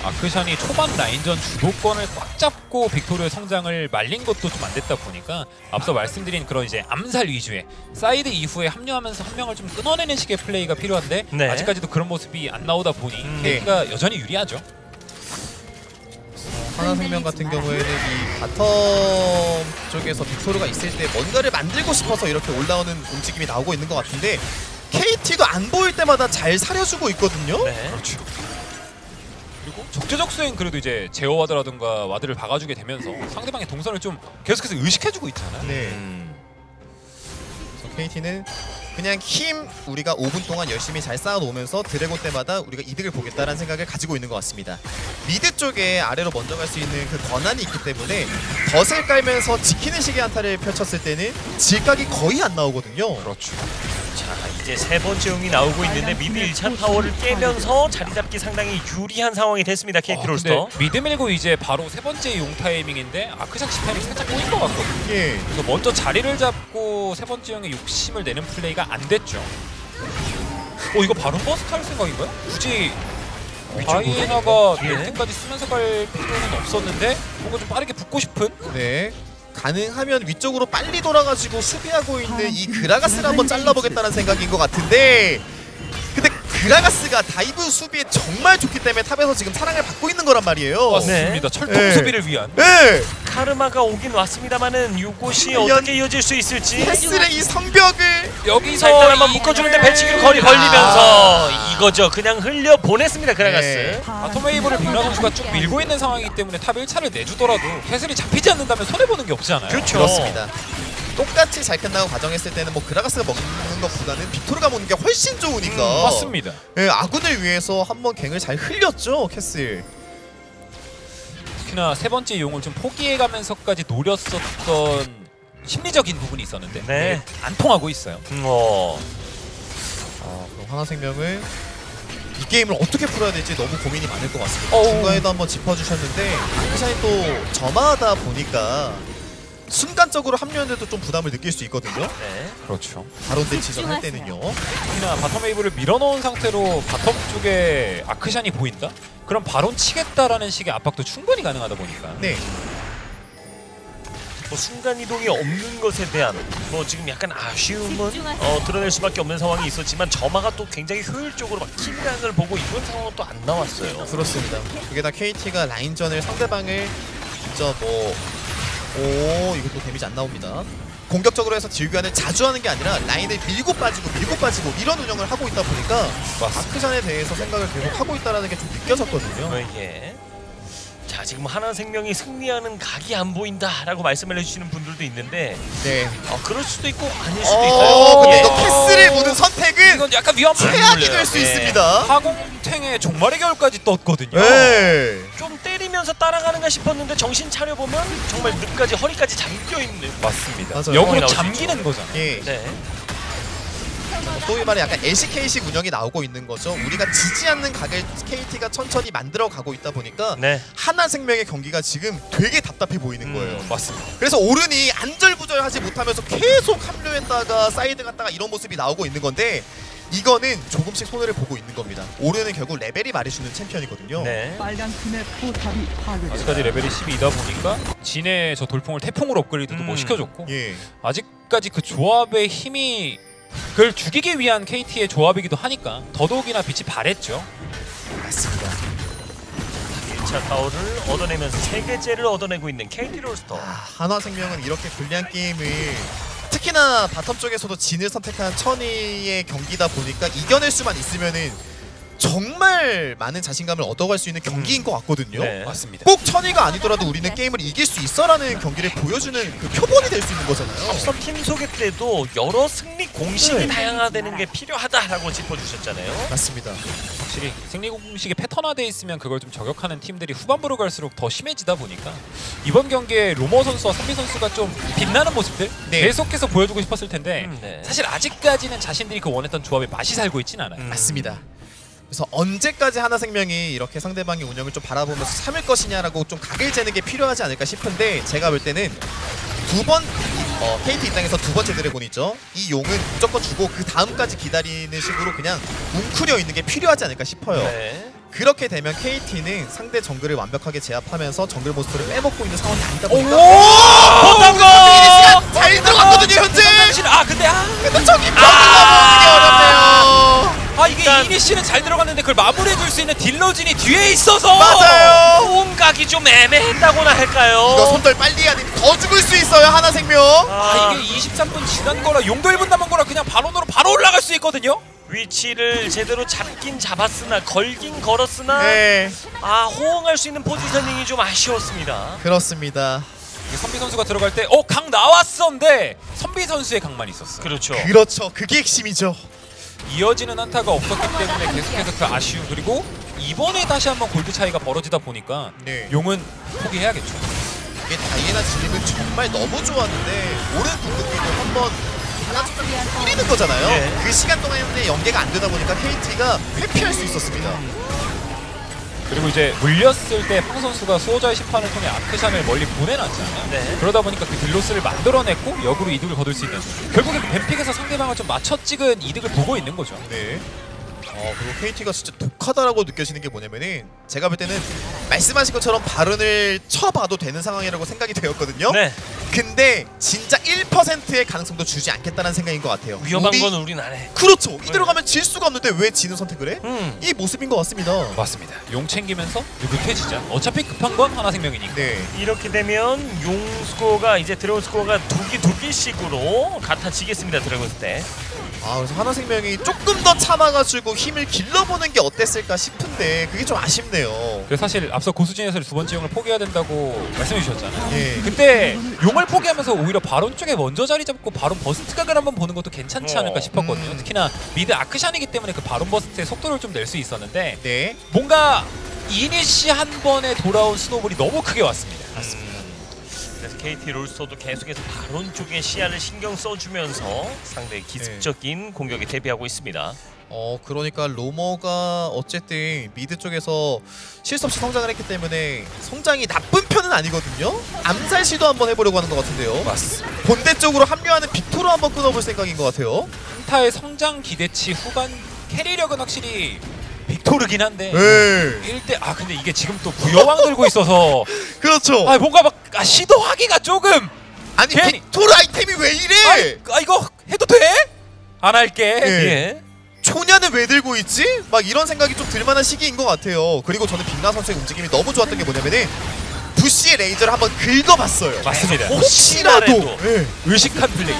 Speaker 3: 아크샨이 초반 라인전 주도권을 꽉 잡고 빅토르의 성장을 말린 것도 좀 안 됐다 보니까 앞서 말씀드린 그런 이제 암살 위주의 사이드 이후에 합류하면서 한 명을 좀 끊어내는 식의 플레이가 필요한데
Speaker 1: 네.
Speaker 3: 아직까지도 그런 모습이 안 나오다 보니
Speaker 2: 네.
Speaker 3: KT가 여전히 유리하죠.
Speaker 2: 하나생명 같은 경우에는 이 바텀 쪽에서 빅토르가 있을 때 뭔가를 만들고 싶어서 이렇게 올라오는 움직임이 나오고 있는 것 같은데 KT도 안 보일 때마다 잘 사려주고 있거든요.
Speaker 1: 네.
Speaker 3: 그렇죠. 그리고 적재적 수행 그래도 이제 제어 와드라든가 와드를 박아주게 되면서 상대방의 동선을 좀 계속해서 의식해주고 있잖아요.
Speaker 2: 네. 그래서 KT는 그냥 힘 우리가 5분 동안 열심히 잘 쌓아놓으면서 드래곤 때마다 우리가 이득을 보겠다라는 생각을 가지고 있는 것 같습니다. 미드 쪽에 아래로 먼저 갈 수 있는 그 권한이 있기 때문에 덫을 깔면서 지키는 식의 한타를 펼쳤을 때는 질각이 거의 안 나오거든요.
Speaker 3: 그렇죠.
Speaker 1: 자, 이제 세 번째 용이 나오고 있는데 미드 1차 타워를 깨면서 자리 잡기 상당히 유리한 상황이 됐습니다. KT 롤스터.
Speaker 3: 근데 미드 밀고 이제 바로 세 번째 용 타이밍인데 아크샨 집 타이밍 살짝 꼬인 것 같거든요.
Speaker 2: 예.
Speaker 3: 그래서 먼저 자리를 잡고 세 번째 용에 욕심을 내는 플레이가 안 됐죠. 이거 바로 버스트 할 생각인가요? 굳이 다이애나가
Speaker 1: 예.
Speaker 3: 넥트까지 쓰면서 갈 필요는 없었는데 뭔가 좀 빠르게 붙고 싶은?
Speaker 2: 네. 가능하면 위쪽으로 빨리 돌아가지고 수비하고 있는 이 그라가스를 한번 잘라보겠다는 생각인 것 같은데 근데 그라가스가 다이브 수비에 정말 좋기 때문에 탑에서 지금 사랑을 받고 있는 거란 말이에요.
Speaker 3: 맞습니다. 철통
Speaker 2: 네.
Speaker 3: 수비를 위한.
Speaker 2: 네.
Speaker 1: 카르마가 오긴 왔습니다만은 이것이
Speaker 2: 과연
Speaker 1: 어떻게 이어질 수 있을지.
Speaker 2: 패스의 이 성벽을
Speaker 3: 여기서
Speaker 1: 자, 일단 한번 묶어주는데 배치기로 거리 걸리면서 이거죠. 그냥 흘려 보냈습니다. 그라가스.
Speaker 2: 네.
Speaker 3: 바텀웨이브를 빅라 선수가 쭉 밀고 있는 상황이기 때문에 탑 1차를 내주더라도 캐슬이 잡히지 않는다면 손해보는 게 없잖아요.
Speaker 1: 그렇죠.
Speaker 2: 그렇습니다. 똑같이 잘 끝나고 가정했을 때는 뭐 그라가스가 먹는 것보다는 빅토르가 먹는 게 훨씬 좋으니까
Speaker 3: 맞습니다.
Speaker 2: 네, 아군을 위해서 한번 갱을 잘 흘렸죠 캐슬.
Speaker 3: 특히나 세 번째 용을 좀 포기해가면서까지 노렸었던 심리적인 부분이 있었는데
Speaker 1: 네.
Speaker 3: 안 통하고 있어요.
Speaker 2: 그럼 하나생명은 이 게임을 어떻게 풀어야 될지 너무 고민이 많을 것 같습니다. 중간에도 한번 짚어주셨는데 아크샨이 또 점하다 보니까 순간적으로 합류하는데도 좀 부담을 느낄 수 있거든요.
Speaker 1: 네.
Speaker 3: 그렇죠.
Speaker 2: 바론 대치전 할 때는요.
Speaker 3: 특히나 바텀웨이브를 밀어넣은 상태로 바텀 쪽에 아크샨이 보인다? 그럼 바론 치겠다라는 식의 압박도 충분히 가능하다 보니까
Speaker 2: 네.
Speaker 1: 뭐 순간 이동이 없는 것에 대한 뭐 지금 약간 아쉬움은 드러낼 수밖에 없는 상황이 있었지만 점화가 또 굉장히 효율적으로 막 킬량을 보고 이런 상황은 또 안 나왔어요.
Speaker 2: 그렇습니다. 그게 다 KT가 라인전을 상대방을 진짜 오 이것도 데미지 안 나옵니다. 공격적으로 해서 딜교환을 자주 하는 게 아니라 라인을 밀고 빠지고 이런 운영을 하고 있다 보니까 아크샨에 대해서 생각을 계속 하고 있다는 게 좀 느껴졌거든요.
Speaker 1: 예. 자 지금 하나생명이 승리하는 각이 안 보인다라고 말씀을 해주시는 분들도 있는데
Speaker 2: 네.
Speaker 1: 그럴 수도 있고 아닐 수도 있어요.
Speaker 2: 근데
Speaker 1: 예.
Speaker 2: 이거 패스를 보는 선택은
Speaker 3: 이건 약간 위험한
Speaker 2: 최악이 될 수
Speaker 1: 예.
Speaker 2: 있습니다.
Speaker 3: 하공탱의 종말의 겨울까지 떴거든요.
Speaker 2: 네.
Speaker 1: 좀 때리면서 따라가는가 싶었는데 정신 차려보면 정말 늑까지 허리까지 잠겨있는.
Speaker 3: 맞습니다.
Speaker 2: 맞아요.
Speaker 3: 역으로
Speaker 1: 나올 수
Speaker 3: 잠기는 거잖아요.
Speaker 2: 예.
Speaker 1: 네.
Speaker 2: 소위 말해 약간 LCK식 운영이 나오고 있는 거죠. 우리가 지지 않는 각을 KT가 천천히 만들어 가고 있다 보니까
Speaker 1: 네.
Speaker 2: 하나생명의 경기가 지금 되게 답답해 보이는 거예요.
Speaker 3: 맞습니다.
Speaker 2: 그래서 오른이 안절부절하지 못하면서 계속 합류했다가 사이드 갔다가 이런 모습이 나오고 있는 건데 이거는 조금씩 손해를 보고 있는 겁니다. 오른은 결국 레벨이 말해주는 챔피언이거든요.
Speaker 1: 네.
Speaker 4: 빨간 팀의 포탑이 파괴됐다.
Speaker 3: 아직까지 레벨이 12이다 보니까 진의 저 돌풍을 태풍으로 업그레이드도 뭐 시켜줬고
Speaker 2: 예.
Speaker 3: 아직까지 그 조합의 힘이 그걸 죽이기 위한 KT의 조합이기도 하니까 더더욱이나 빛이 바랬죠.
Speaker 2: 맞습니다.
Speaker 1: 1차 타워를 얻어내면서 3개째를 얻어내고 있는 KT 롤스터.
Speaker 2: 한화생명은 이렇게 불리한 게임을 특히나 바텀 쪽에서도 진을 선택한 천이의 경기다 보니까 이겨낼 수만 있으면은 정말 많은 자신감을 얻어갈 수 있는 경기인 것 같거든요.
Speaker 1: 네.
Speaker 3: 맞습니다.
Speaker 2: 꼭 천이가 아니더라도 우리는 게임을 이길 수 있어라는 경기를 보여주는 그 표본이 될 수 있는 거잖아요.
Speaker 1: 앞서 팀 소개 때도 여러 승리 공식이
Speaker 2: 네.
Speaker 1: 다양화되는 게 필요하다라고 짚어주셨잖아요.
Speaker 2: 맞습니다.
Speaker 3: 확실히 승리 공식이 패턴화돼 있으면 그걸 좀 저격하는 팀들이 후반부로 갈수록 더 심해지다 보니까 이번 경기에 로머 선수와 선비 선수가 좀 빛나는 모습들
Speaker 2: 네.
Speaker 3: 계속해서 보여주고 싶었을 텐데
Speaker 1: 네.
Speaker 3: 사실 아직까지는 자신들이 그 원했던 조합의 맛이 살고 있진 않아요.
Speaker 2: 맞습니다. 그래서 언제까지 하나생명이 이렇게 상대방의 운영을 좀 바라보면서 참을 것이냐라고 좀 각을 재는 게 필요하지 않을까 싶은데 제가 볼 때는 KT 입장에서 두 번째 드래곤이죠. 이 용은 무조건 주고 그 다음까지 기다리는 식으로 그냥 웅크려 있는 게 필요하지 않을까 싶어요.
Speaker 1: 네.
Speaker 2: 그렇게 되면 KT는 상대 정글을 완벽하게 제압하면서 정글 모스터를 빼먹고 있는 상황이 아니다 보니까
Speaker 1: 어떤 거!
Speaker 2: 잘 들어갔거든요 현재!
Speaker 3: 근데
Speaker 2: 근데 저기 벽을 어렵네요.
Speaker 3: 이게
Speaker 1: 일단-
Speaker 3: 이니시는 잘 들어갔는데 그걸 마무리해줄 수 있는 딜러진이 뒤에 있어서
Speaker 2: 맞아요.
Speaker 1: 호응각이 좀 애매했다고나 할까요?
Speaker 2: 이거 손절 빨리 해야 돼. 더 죽을 수 있어요 하나생명.
Speaker 3: 이게 23분 지난 거라 용도 1분 남은 거라 그냥 바론으로 바로 올라갈 수 있거든요.
Speaker 1: 위치를 제대로 잡긴 잡았으나 걸긴 걸었으나
Speaker 2: 네
Speaker 1: 호응할 수 있는 포지셔닝이 좀 아쉬웠습니다.
Speaker 2: 그렇습니다.
Speaker 3: 이게 선비 선수가 들어갈 때 강 나왔었는데 선비 선수의 강만 있었어요.
Speaker 1: 그렇죠.
Speaker 2: 그렇죠. 그게 핵심이죠.
Speaker 3: 이어지는 한타가 없었기 때문에 계속해서 그 아쉬움 그리고 이번에 다시 한번 골드 차이가 벌어지다 보니까
Speaker 2: 네.
Speaker 3: 용은 포기해야겠죠.
Speaker 2: 이게 다이애나 진입은 정말 너무 좋았는데 오른 궁극기도 한번 하나씩 뿌리는 거잖아요.
Speaker 1: 네.
Speaker 2: 그 시간 동안에 연계가 안 되다 보니까 KT가 회피할 수 있었습니다.
Speaker 3: 그리고 이제 물렸을 때 팡 선수가 수호자의 심판을 통해 아크샨을 멀리 보내놨잖아요.
Speaker 1: 네.
Speaker 3: 그러다 보니까 그 딜로스를 만들어냈고 역으로 이득을 거둘 수 있는 결국에 뱀픽에서 상대방을 좀 맞춰 찍은 이득을 보고 있는 거죠.
Speaker 2: 네. 그리고 KT가 진짜 독하다라고 느껴지는 게 뭐냐면은 제가 볼 때는 말씀하신 것처럼 발언을 쳐봐도 되는 상황이라고 생각이 되었거든요.
Speaker 1: 네.
Speaker 2: 근데 진짜 1%의 가능성도 주지 않겠다는 생각인 것 같아요.
Speaker 1: 위험한 건 우린 안 해.
Speaker 2: 그렇죠. 이대로 가면 질 수가 없는데 왜 지는 선택을 해?
Speaker 1: 음.
Speaker 2: 이 모습인 것 같습니다.
Speaker 3: 맞습니다. 용 챙기면서 느긋해지자. 어차피 급한 건 하나생명이니까.
Speaker 2: 네.
Speaker 1: 이렇게 되면 용 스코어가 이제 드래곤 스코어가 두 개씩으로 같아지겠습니다. 드래곤 때.
Speaker 2: 그래서 하나생명이 조금 더 참아가지고 힘을 길러보는 게 어땠을까 싶은데 그게 좀 아쉽네요.
Speaker 3: 그래서 사실 앞서 고수진에서 두 번째 용을 포기해야 된다고 말씀해 주셨잖아요.
Speaker 2: 예.
Speaker 3: 그때 용을 포기하면서 오히려 바론 쪽에 먼저 자리 잡고 바론 버스트 각을 한번 보는 것도 괜찮지 않을까 싶었거든요. 특히나 미드 아크샨이기 때문에 그 바론 버스트의 속도를 좀 낼 수 있었는데
Speaker 2: 네.
Speaker 3: 뭔가 이니시 한 번에 돌아온 스노볼이 너무 크게 왔습니다.
Speaker 1: 그래서 KT 롤스터도 계속해서 바론 쪽에 시야를 신경 써주면서 상대의 기습적인 공격에 대비하고 있습니다.
Speaker 2: 그러니까 로머가 어쨌든 미드 쪽에서 실수 없이 성장을 했기 때문에 성장이 나쁜 편은 아니거든요. 암살 시도 한번 해보려고 하는 것 같은데요.
Speaker 3: 맞습니다.
Speaker 2: 본대 쪽으로 합류하는 빅토르 한번 끊어볼 생각인 것 같아요.
Speaker 3: 한타의 성장 기대치 후반 캐리력은 확실히 빅토르긴 한데
Speaker 2: 네.
Speaker 3: 1대 근데 이게 지금 또 부여왕 들고 있어서
Speaker 2: 그렇죠.
Speaker 3: 뭔가 막 시도하기가 조금
Speaker 2: 아니
Speaker 3: 괜히-
Speaker 2: 빅토르 아이템이 왜 이래?
Speaker 3: 이거 해도 돼? 안 할게.
Speaker 2: 예.
Speaker 1: 예.
Speaker 2: 초냐는 왜 들고 있지? 막 이런 생각이 좀 들만한 시기인 것 같아요. 그리고 저는 빅나 선수의 움직임이 너무 좋았던 게 뭐냐면은 부시의 레이저를 한번 긁어봤어요.
Speaker 3: 맞습니다.
Speaker 2: 혹시라도
Speaker 1: 혹시라도.
Speaker 2: 예.
Speaker 3: 의식한 플레이.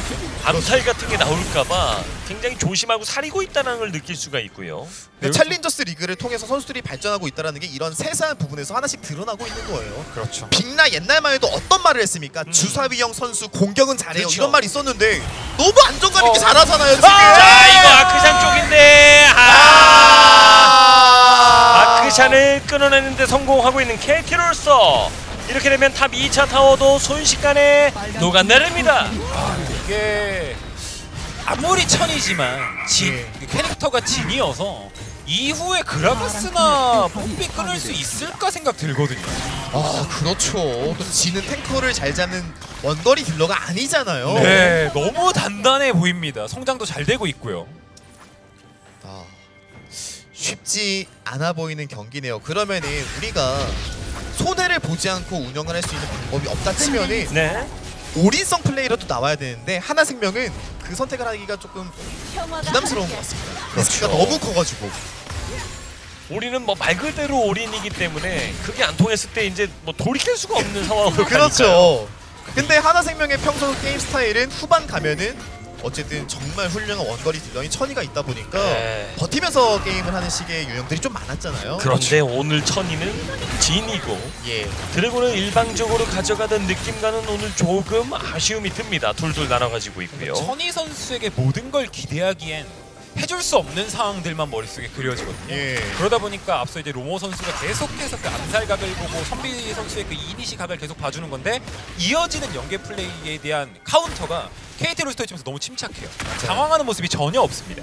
Speaker 1: 암살 같은 게 나올까봐 굉장히 조심하고 사리고 있다는 걸 느낄 수가 있고요.
Speaker 2: 그러니까 챌린저스 리그를 통해서 선수들이 발전하고 있다는 게 이런 세세한 부분에서 하나씩 드러나고 있는 거예요.
Speaker 3: 그렇죠.
Speaker 2: 빅나 옛날만 해도 어떤 말을 했습니까? 주사위형 선수 공격은 잘해요.
Speaker 1: 그렇죠.
Speaker 2: 이런 말 있었는데 너무 안정감 있게 잘하잖아요 지금.
Speaker 1: 자, 이거 아크샨 쪽인데 아크샨을 끊어내는데 성공하고 있는 KT로서 이렇게 되면 탑 2차 타워도 순식간에 녹아내립니다.
Speaker 3: 이게 아무리 천이지만
Speaker 2: 예.
Speaker 3: 캐릭터가 진이어서 이후에 그라가스나 뽀삐 끊을 수 있을까 생각 들거든요.
Speaker 2: 아 그렇죠. 또 지는 탱커를 잘 잡는 원거리 딜러가 아니잖아요.
Speaker 3: 네, 너무 단단해 보입니다. 성장도 잘 되고 있고요.
Speaker 2: 아, 쉽지 않아 보이는 경기네요. 그러면은 우리가 손해를 보지 않고 운영을 할 수 있는 방법이 없다 치면은
Speaker 1: 네.
Speaker 2: 올인성 플레이로도 나와야 되는데 하나생명은 그 선택을 하기가 조금 부담스러운 것 같습니다. 리스크가 너무 커가지고.
Speaker 1: 우리는 뭐 말 그대로 올인이기 때문에 그게 안 통했을 때 이제 뭐 돌이킬 수가 없는 상황으로 가니까요.
Speaker 2: 그렇죠. 근데 하나생명의 평소 게임 스타일은 후반 가면은 어쨌든 정말 훌륭한 원거리 딜러인 천이가 있다 보니까
Speaker 1: 네.
Speaker 2: 버티면서 게임을 하는 식의 유형들이 좀 많았잖아요.
Speaker 1: 그런데 오늘 천이는 진이고
Speaker 2: 예.
Speaker 1: 드래곤을 일방적으로 가져가던 느낌과는 오늘 조금 아쉬움이 듭니다. 둘둘 나눠가지고 있고요.
Speaker 3: 천희 선수에게 모든 걸 기대하기엔 해줄 수 없는 상황들만 머릿속에 그려지거든요.
Speaker 2: 예.
Speaker 3: 그러다 보니까 앞서 이제 로모 선수가 계속해서 그 암살각을 보고 선비 선수의 그 이니시 각을 계속 봐주는 건데 이어지는 연계 플레이에 대한 카운터가 KT 로스터 입장에서 너무 침착해요. 당황하는 모습이 전혀 없습니다.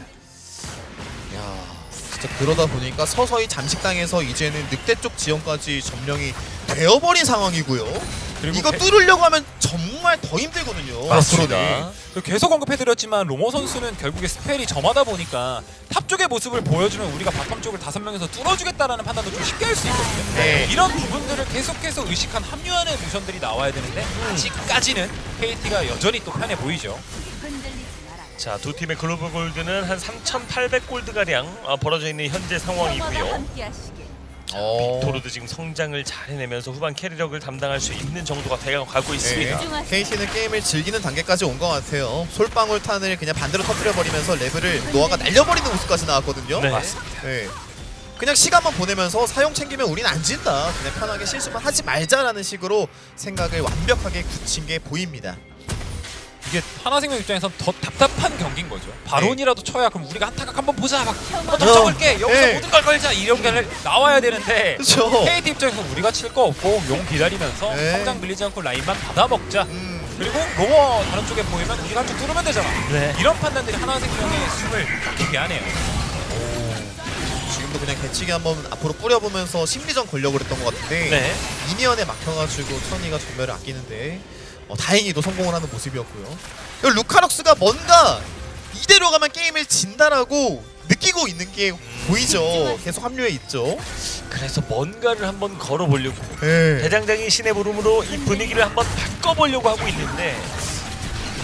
Speaker 2: 야, 진짜 그러다 보니까 서서히 잠식당에서 이제는 늑대 쪽 지형까지 점령이 되어버린 상황이고요.
Speaker 3: 그리고
Speaker 2: 이거 뚫으려고 하면 정말 더 힘들거든요.
Speaker 1: 맞습니다.
Speaker 3: 그리고 계속 언급해드렸지만 로모 선수는 결국에 스펠이 점하다 보니까 탑 쪽의 모습을 보여주면 우리가 바텀 쪽을 5명에서 뚫어주겠다라는 판단도 좀 쉽게 할 수 있거든요.
Speaker 2: 네.
Speaker 3: 이런 부분들을 계속해서 의식한 합류하는 모션들이 나와야 되는데 아직까지는 KT가 여전히 또 편해 보이죠.
Speaker 1: 자, 두 팀의 글로벌 골드는 한 3,800골드 가량 벌어져 있는 현재 상황이고요. 빅토르도 지금 성장을 잘 해내면서 후반 캐리력을 담당할 수 있는 정도가 되어가고 있습니다.
Speaker 2: 네. KT는 게임을 즐기는 단계까지 온 것 같아요. 솔방울탄을 그냥 반대로 터뜨려버리면서 레벨을 노아가 날려버리는 모습까지 나왔거든요.
Speaker 1: 네.
Speaker 2: 네. 그냥 시간만 보내면서 사용 챙기면 우린 안 진다. 그냥 편하게 실수만 하지 말자라는 식으로 생각을 완벽하게 굳힌 게 보입니다.
Speaker 3: 이게 하나생명 입장에선 더 답답한 경기인 거죠. 바론이라도 쳐야 그럼 우리가 한 타각 한번 보자. 막 한번 덮쳐볼게. 여기서
Speaker 2: 네.
Speaker 3: 모든 걸 걸자. 이런 게 나와야 되는데
Speaker 2: 그렇죠.
Speaker 3: KT 입장에서 우리가 칠 거 없고 용 기다리면서
Speaker 2: 네.
Speaker 3: 성장 밀리지 않고 라인만 받아먹자. 그리고 로머 다른 쪽에 보이면 우리가 한쪽 뚫으면 되잖아.
Speaker 1: 네.
Speaker 3: 이런 판단들이 하나생명의 숨을 막히게 하네요.
Speaker 2: 지금도 그냥 개치기 한번 앞으로 뿌려보면서 심리전 걸려고 그랬던 것 같은데
Speaker 1: 네.
Speaker 2: 미니언에 막혀가지고 천이가 전멸을 아끼는데 다행히도 성공을 하는 모습이었고요. 그리고 루카럭스가 뭔가 이대로 가면 게임을 진다라고 느끼고 있는 게 보이죠. 계속 합류해 있죠.
Speaker 1: 그래서 뭔가를 한번 걸어보려고
Speaker 2: 네.
Speaker 1: 대장장이 신의 부름으로 이 분위기를 한번 바꿔보려고 하고 있는데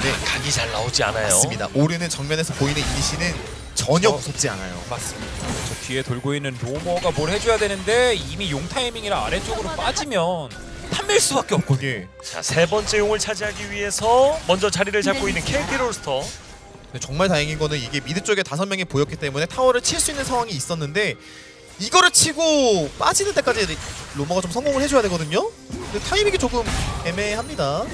Speaker 2: 네.
Speaker 1: 각이 잘 나오지 않아요.
Speaker 2: 맞습니다. 오르는 정면에서 보이는 이니시는 전혀 무섭지 않아요.
Speaker 3: 맞습니다. 저 뒤에 돌고 있는 로머가 뭘 해줘야 되는데 이미 용 타이밍이라 아래쪽으로 빠지면 탐밀 수밖에 없거든요.
Speaker 2: 예.
Speaker 1: 자, 세 번째 용을 차지하기 위해서 먼저 자리를 잡고 있는 KT 로스터.
Speaker 2: 근데 정말 다행인 거는 이게 미드 쪽에 5명이 보였기 때문에 타워를 칠 수 있는 상황이 있었는데 이거를 치고 빠지는 데까지 로머가 좀 성공을 해줘야 되거든요. 근데 타이밍이 조금 애매합니다.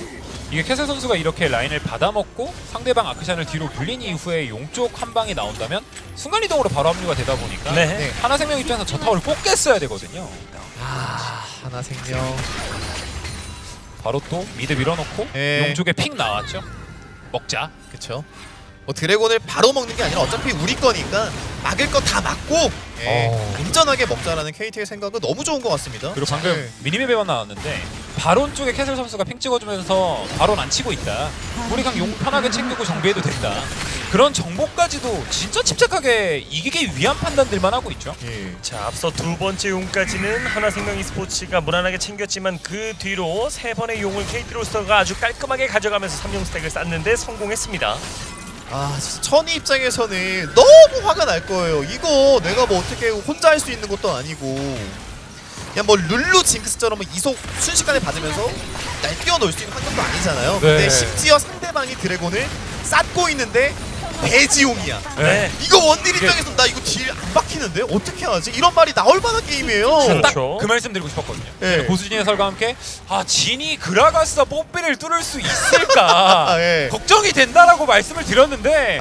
Speaker 3: 이게 캐슬 선수가 이렇게 라인을 받아먹고 상대방 아크샨을 뒤로 불린 이후에 용쪽 한 방이 나온다면 순간이동으로 바로 합류가 되다 보니까
Speaker 1: 네.
Speaker 2: 네.
Speaker 3: 하나생명 입장에서 저 타워를 꼭 깼어야 되거든요.
Speaker 2: 하나생명.
Speaker 3: 바로 또 미드 밀어놓고
Speaker 2: 네.
Speaker 3: 용쪽에 픽 나왔죠. 먹자.
Speaker 2: 그쵸. 드래곤을 바로 먹는 게 아니라 어차피 우리 거니까 막을 거 다 막고 예, 안전하게 먹자라는 KT의 생각은 너무 좋은 것 같습니다.
Speaker 3: 그리고 방금
Speaker 2: 네.
Speaker 3: 미니맵에만 나왔는데 바론 쪽에 캐슬 선수가 핑 찍어주면서 바론 안 치고 있다. 우리 그냥 용 편하게 챙기고 정비해도 된다. 그런 정보까지도 진짜 침착하게 이기기 위한 판단들만 하고 있죠.
Speaker 2: 예.
Speaker 1: 자, 앞서 두 번째 용까지는 하나생명 e스포츠가 무난하게 챙겼지만 그 뒤로 세 번의 용을 KT 로스터가 아주 깔끔하게 가져가면서 3용 스택을 쌓는데 성공했습니다.
Speaker 2: 아 진짜 천이 입장에서는 너무 화가 날 거예요. 이거 내가 뭐 어떻게 혼자 할 수 있는 것도 아니고 그냥 뭐 룰루 징크스처럼 뭐 이속 순식간에 받으면서 날 뛰어놀 수 있는 환경도 아니잖아요. 근데 심지어 상대방이 드래곤을 쌓고 있는데 배지용이야.
Speaker 1: 네.
Speaker 2: 이거 원딜 입장에서 나 이거 딜 안 박히는데 어떻게 하지? 이런 말이 나올 만한 게임이에요.
Speaker 3: 딱
Speaker 1: 그렇죠.
Speaker 3: 그 말씀 드리고 싶었거든요.
Speaker 2: 예.
Speaker 3: 보수진의 해설과 함께 진이 그라가스와 뽀삐를 뚫을 수 있을까
Speaker 2: 아, 예.
Speaker 3: 걱정이 된다라고 말씀을 드렸는데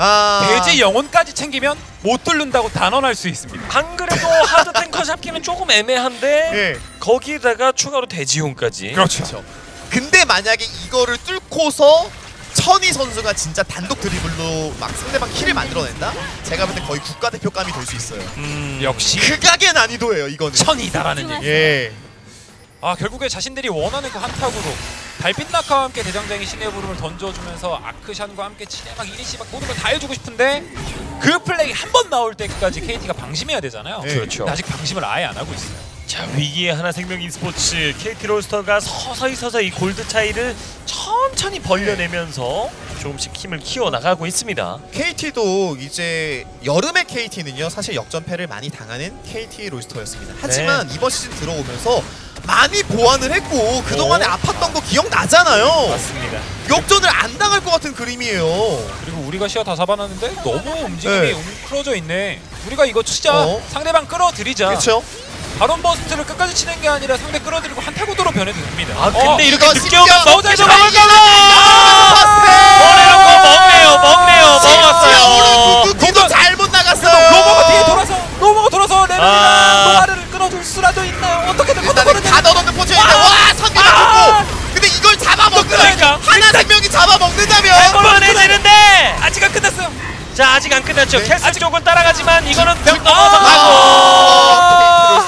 Speaker 3: 배지 영혼까지 챙기면 못 뚫는다고 단언할 수 있습니다.
Speaker 1: 안 그래도 하드 탱커 잡기는 조금 애매한데
Speaker 2: 예.
Speaker 1: 거기다가 추가로 대지용까지.
Speaker 2: 그렇죠. 근데 만약에 이거를 뚫고서 천희 선수가 진짜 단독 드리블로 막 상대방 킬을 만들어낸다? 제가 볼 때 거의 국가대표감이 될 수 있어요.
Speaker 3: 역시
Speaker 2: 극악의 난이도예요 이거는.
Speaker 3: 천이다라는 얘기.
Speaker 2: 예.
Speaker 3: 결국에 자신들이 원하는 그 한타구로 달빛 낙하와 함께 대장장이 신의 부름을 던져주면서 아크샨과 함께 진해막 이니시막 모든 걸 다 해주고 싶은데 그 플레이 한 번 나올 때까지 KT가 방심해야 되잖아요.
Speaker 2: 네.
Speaker 1: 그렇죠.
Speaker 3: 근데 아직 방심을 아예 안 하고 있어요.
Speaker 1: 자, 위기의 하나생명 e스포츠 KT 로스터가 서서히 골드 차이를 천천히 벌려내면서 조금씩 힘을 키워나가고 있습니다.
Speaker 2: KT도 이제 여름의 KT는요 사실 역전패를 많이 당하는 KT 로스터였습니다. 하지만 이번 시즌 들어오면서 많이 보완을 했고 그동안에 아팠던 거 기억나잖아요.
Speaker 1: 맞습니다.
Speaker 2: 역전을 안 당할 것 같은 그림이에요.
Speaker 3: 그리고 우리가 시야 다 잡아놨는데 너무 움직임이
Speaker 2: 네.
Speaker 3: 웅크러져 있네. 우리가 이거 치자. 상대방 끌어들이자.
Speaker 2: 그렇죠?
Speaker 3: 바론 버스트를 끝까지 치는 게 아니라 상대 끌어들이고 한타구도로 변해도 됩니다.
Speaker 1: 아, 근데 이렇게
Speaker 2: 이거
Speaker 1: 늦게
Speaker 2: 심지어
Speaker 1: 오면 먹기도
Speaker 3: 먹자마자
Speaker 1: 먹네요. 먹었어요.
Speaker 2: 구도 잘못 나갔어요.
Speaker 3: 로버가 뒤에 돌아서 레벨이랑 노아를 끌어줄 수라도 있나요? 어떻게든
Speaker 2: 일단은
Speaker 3: 걷어버리는
Speaker 2: 가둬놓는 포지션인데 와 선기가 죽고 근데 이걸 잡아먹는다면
Speaker 1: 그러니까.
Speaker 2: 하나생명이 잡아먹는다면
Speaker 1: 뻔뻔해지는데
Speaker 3: 아직 안 끝났어요.
Speaker 1: 자, 아직 안 끝났죠.
Speaker 2: 네.
Speaker 1: 캐슬 쪽은 따라가지만 이거는 벽
Speaker 2: 아!
Speaker 1: 넘어서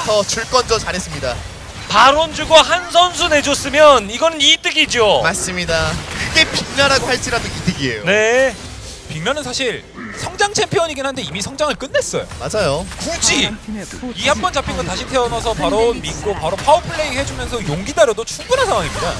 Speaker 1: 가고
Speaker 2: KT 줄 건져 잘했습니다.
Speaker 1: 바론 주고 한 선수 내줬으면 이거는 이득이죠.
Speaker 2: 맞습니다. 그게 빅나라고 할지라도 이득이에요.
Speaker 1: 네.
Speaker 3: 빅면은 사실 성장 챔피언이긴 한데 이미 성장을 끝냈어요.
Speaker 2: 맞아요.
Speaker 3: 굳이 이 한 번 잡힌 건 다시 태어나서 바로 믿고 바로 파워플레이 해주면서 용 기다려도 충분한 상황입니다.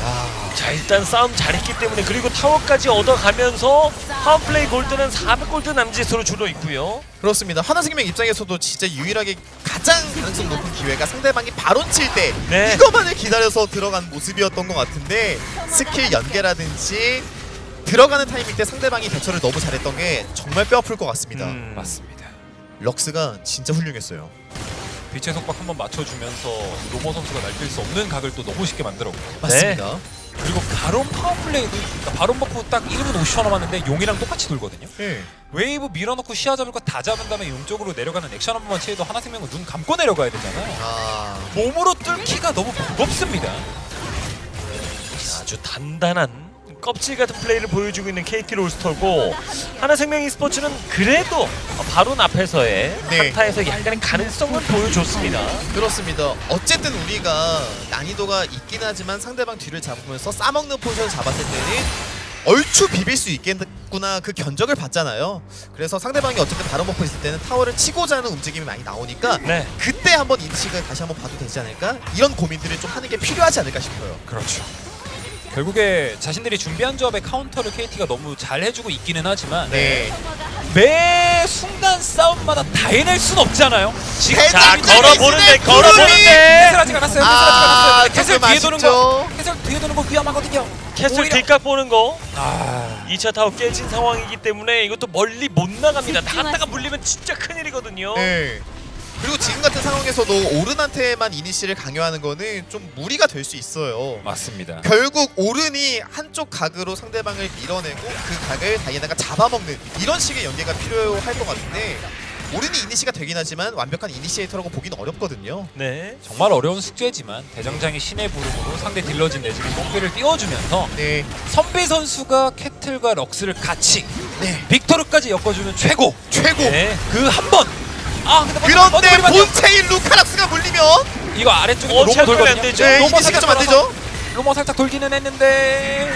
Speaker 1: 자, 일단 싸움 잘했기 때문에 그리고 타워까지 얻어가면서 파워플레이 골드는 400골드 남짓으로 줄어 있고요.
Speaker 2: 그렇습니다. 하나생명 입장에서도 진짜 유일하게 가장 가능성 높은 기회가 상대방이 바론 칠 때
Speaker 1: 네.
Speaker 2: 이것만을 기다려서 들어간 모습이었던 것 같은데 스킬 연계라든지 들어가는 타이밍 때 상대방이 대처를 너무 잘했던 게 정말 뼈아플 것 같습니다.
Speaker 3: 맞습니다.
Speaker 2: 럭스가 진짜 훌륭했어요.
Speaker 3: 빛의 속박 한번 맞춰주면서 로머 선수가 날뛸 수 없는 각을 또 너무 쉽게 만들었고
Speaker 2: 맞습니다.
Speaker 3: 그리고 바론 파워플레이도 그러니까 바론 버프 딱 1분 50초 남았는데 용이랑 똑같이 돌거든요.
Speaker 2: 네.
Speaker 3: 웨이브 밀어넣고 시야 잡을 거 다 잡은 다음에 용 쪽으로 내려가는 액션 한 번만 취해도 하나생명은 눈 감고 내려가야 되잖아요. 몸으로 뚫기가 너무 무겁습니다.
Speaker 1: 자, 아주 단단한 껍질 같은 플레이를 보여주고 있는 KT 롤스터고 하나생명 e스포츠는 그래도 바론 앞에서의
Speaker 2: 네.
Speaker 1: 한타에서 약간의 가능성을 보여줬습니다.
Speaker 2: 그렇습니다. 어쨌든 우리가 난이도가 있긴 하지만 상대방 뒤를 잡으면서 싸먹는 포지션을 잡았을 때는 얼추 비빌 수 있겠구나 그 견적을 받잖아요. 그래서 상대방이 어쨌든 바론 버프 있을 때는 타워를 치고자 하는 움직임이 많이 나오니까
Speaker 1: 네.
Speaker 2: 그때 한번 인식을 다시 한번 봐도 되지 않을까? 이런 고민들을 좀 하는 게 필요하지 않을까 싶어요.
Speaker 3: 그렇죠. 결국에 자신들이 준비한 조합의 카운터를 KT가 너무 잘 해주고 있기는 하지만
Speaker 2: 네.
Speaker 3: 매 순간 싸움마다 다 해낼 순 없잖아요. 지금
Speaker 1: 자,
Speaker 2: 대장장이
Speaker 1: 걸어보는데
Speaker 2: 신의
Speaker 1: 걸어보는데
Speaker 3: 캐슬 아직 안 왔어요. 캐슬
Speaker 2: 조금
Speaker 3: 뒤에 도는
Speaker 2: 아쉽죠.
Speaker 3: 거. 캐슬 뒤에 도는 거 위험하거든요.
Speaker 1: 캐슬
Speaker 3: 오히려-
Speaker 1: 길각 보는 거
Speaker 3: 2차
Speaker 1: 2차 타워 깨진 상황이기 때문에 이것도 멀리 못 나갑니다. 나갔다가 물리면 진짜 큰일이거든요.
Speaker 2: 네. 그리고 지금 같은 상황에서도 오른한테만 이니시를 강요하는 거는 좀 무리가 될 수 있어요.
Speaker 3: 맞습니다.
Speaker 2: 결국 오른이 한쪽 각으로 상대방을 밀어내고 그 각을 다이애나가 잡아먹는 이런 식의 연계가 필요할 것 같은데 오른이 이니시가 되긴 하지만 완벽한 이니시에이터라고 보기는 어렵거든요.
Speaker 1: 네.
Speaker 3: 정말 어려운 숙제지만 대장장이 신의 부름으로 상대 딜러진 내지는 뽕비를 띄워주면서
Speaker 2: 네.
Speaker 3: 선배 선수가 캐틀과 럭스를 같이
Speaker 2: 네.
Speaker 3: 빅토르까지 엮어주면 최고!
Speaker 2: 최고!
Speaker 1: 네.
Speaker 3: 그 한 번! 근데
Speaker 2: 그런데 본체인 루카락스가 물리면
Speaker 3: 이거 아래쪽에
Speaker 1: 어,
Speaker 3: 로모
Speaker 1: 체력이
Speaker 3: 돌거든요.
Speaker 1: 안 되죠.
Speaker 2: 네,
Speaker 3: 로모
Speaker 2: 이게
Speaker 3: 살짝
Speaker 2: 시키면 안 되죠.
Speaker 3: 로모 살짝 돌기는 했는데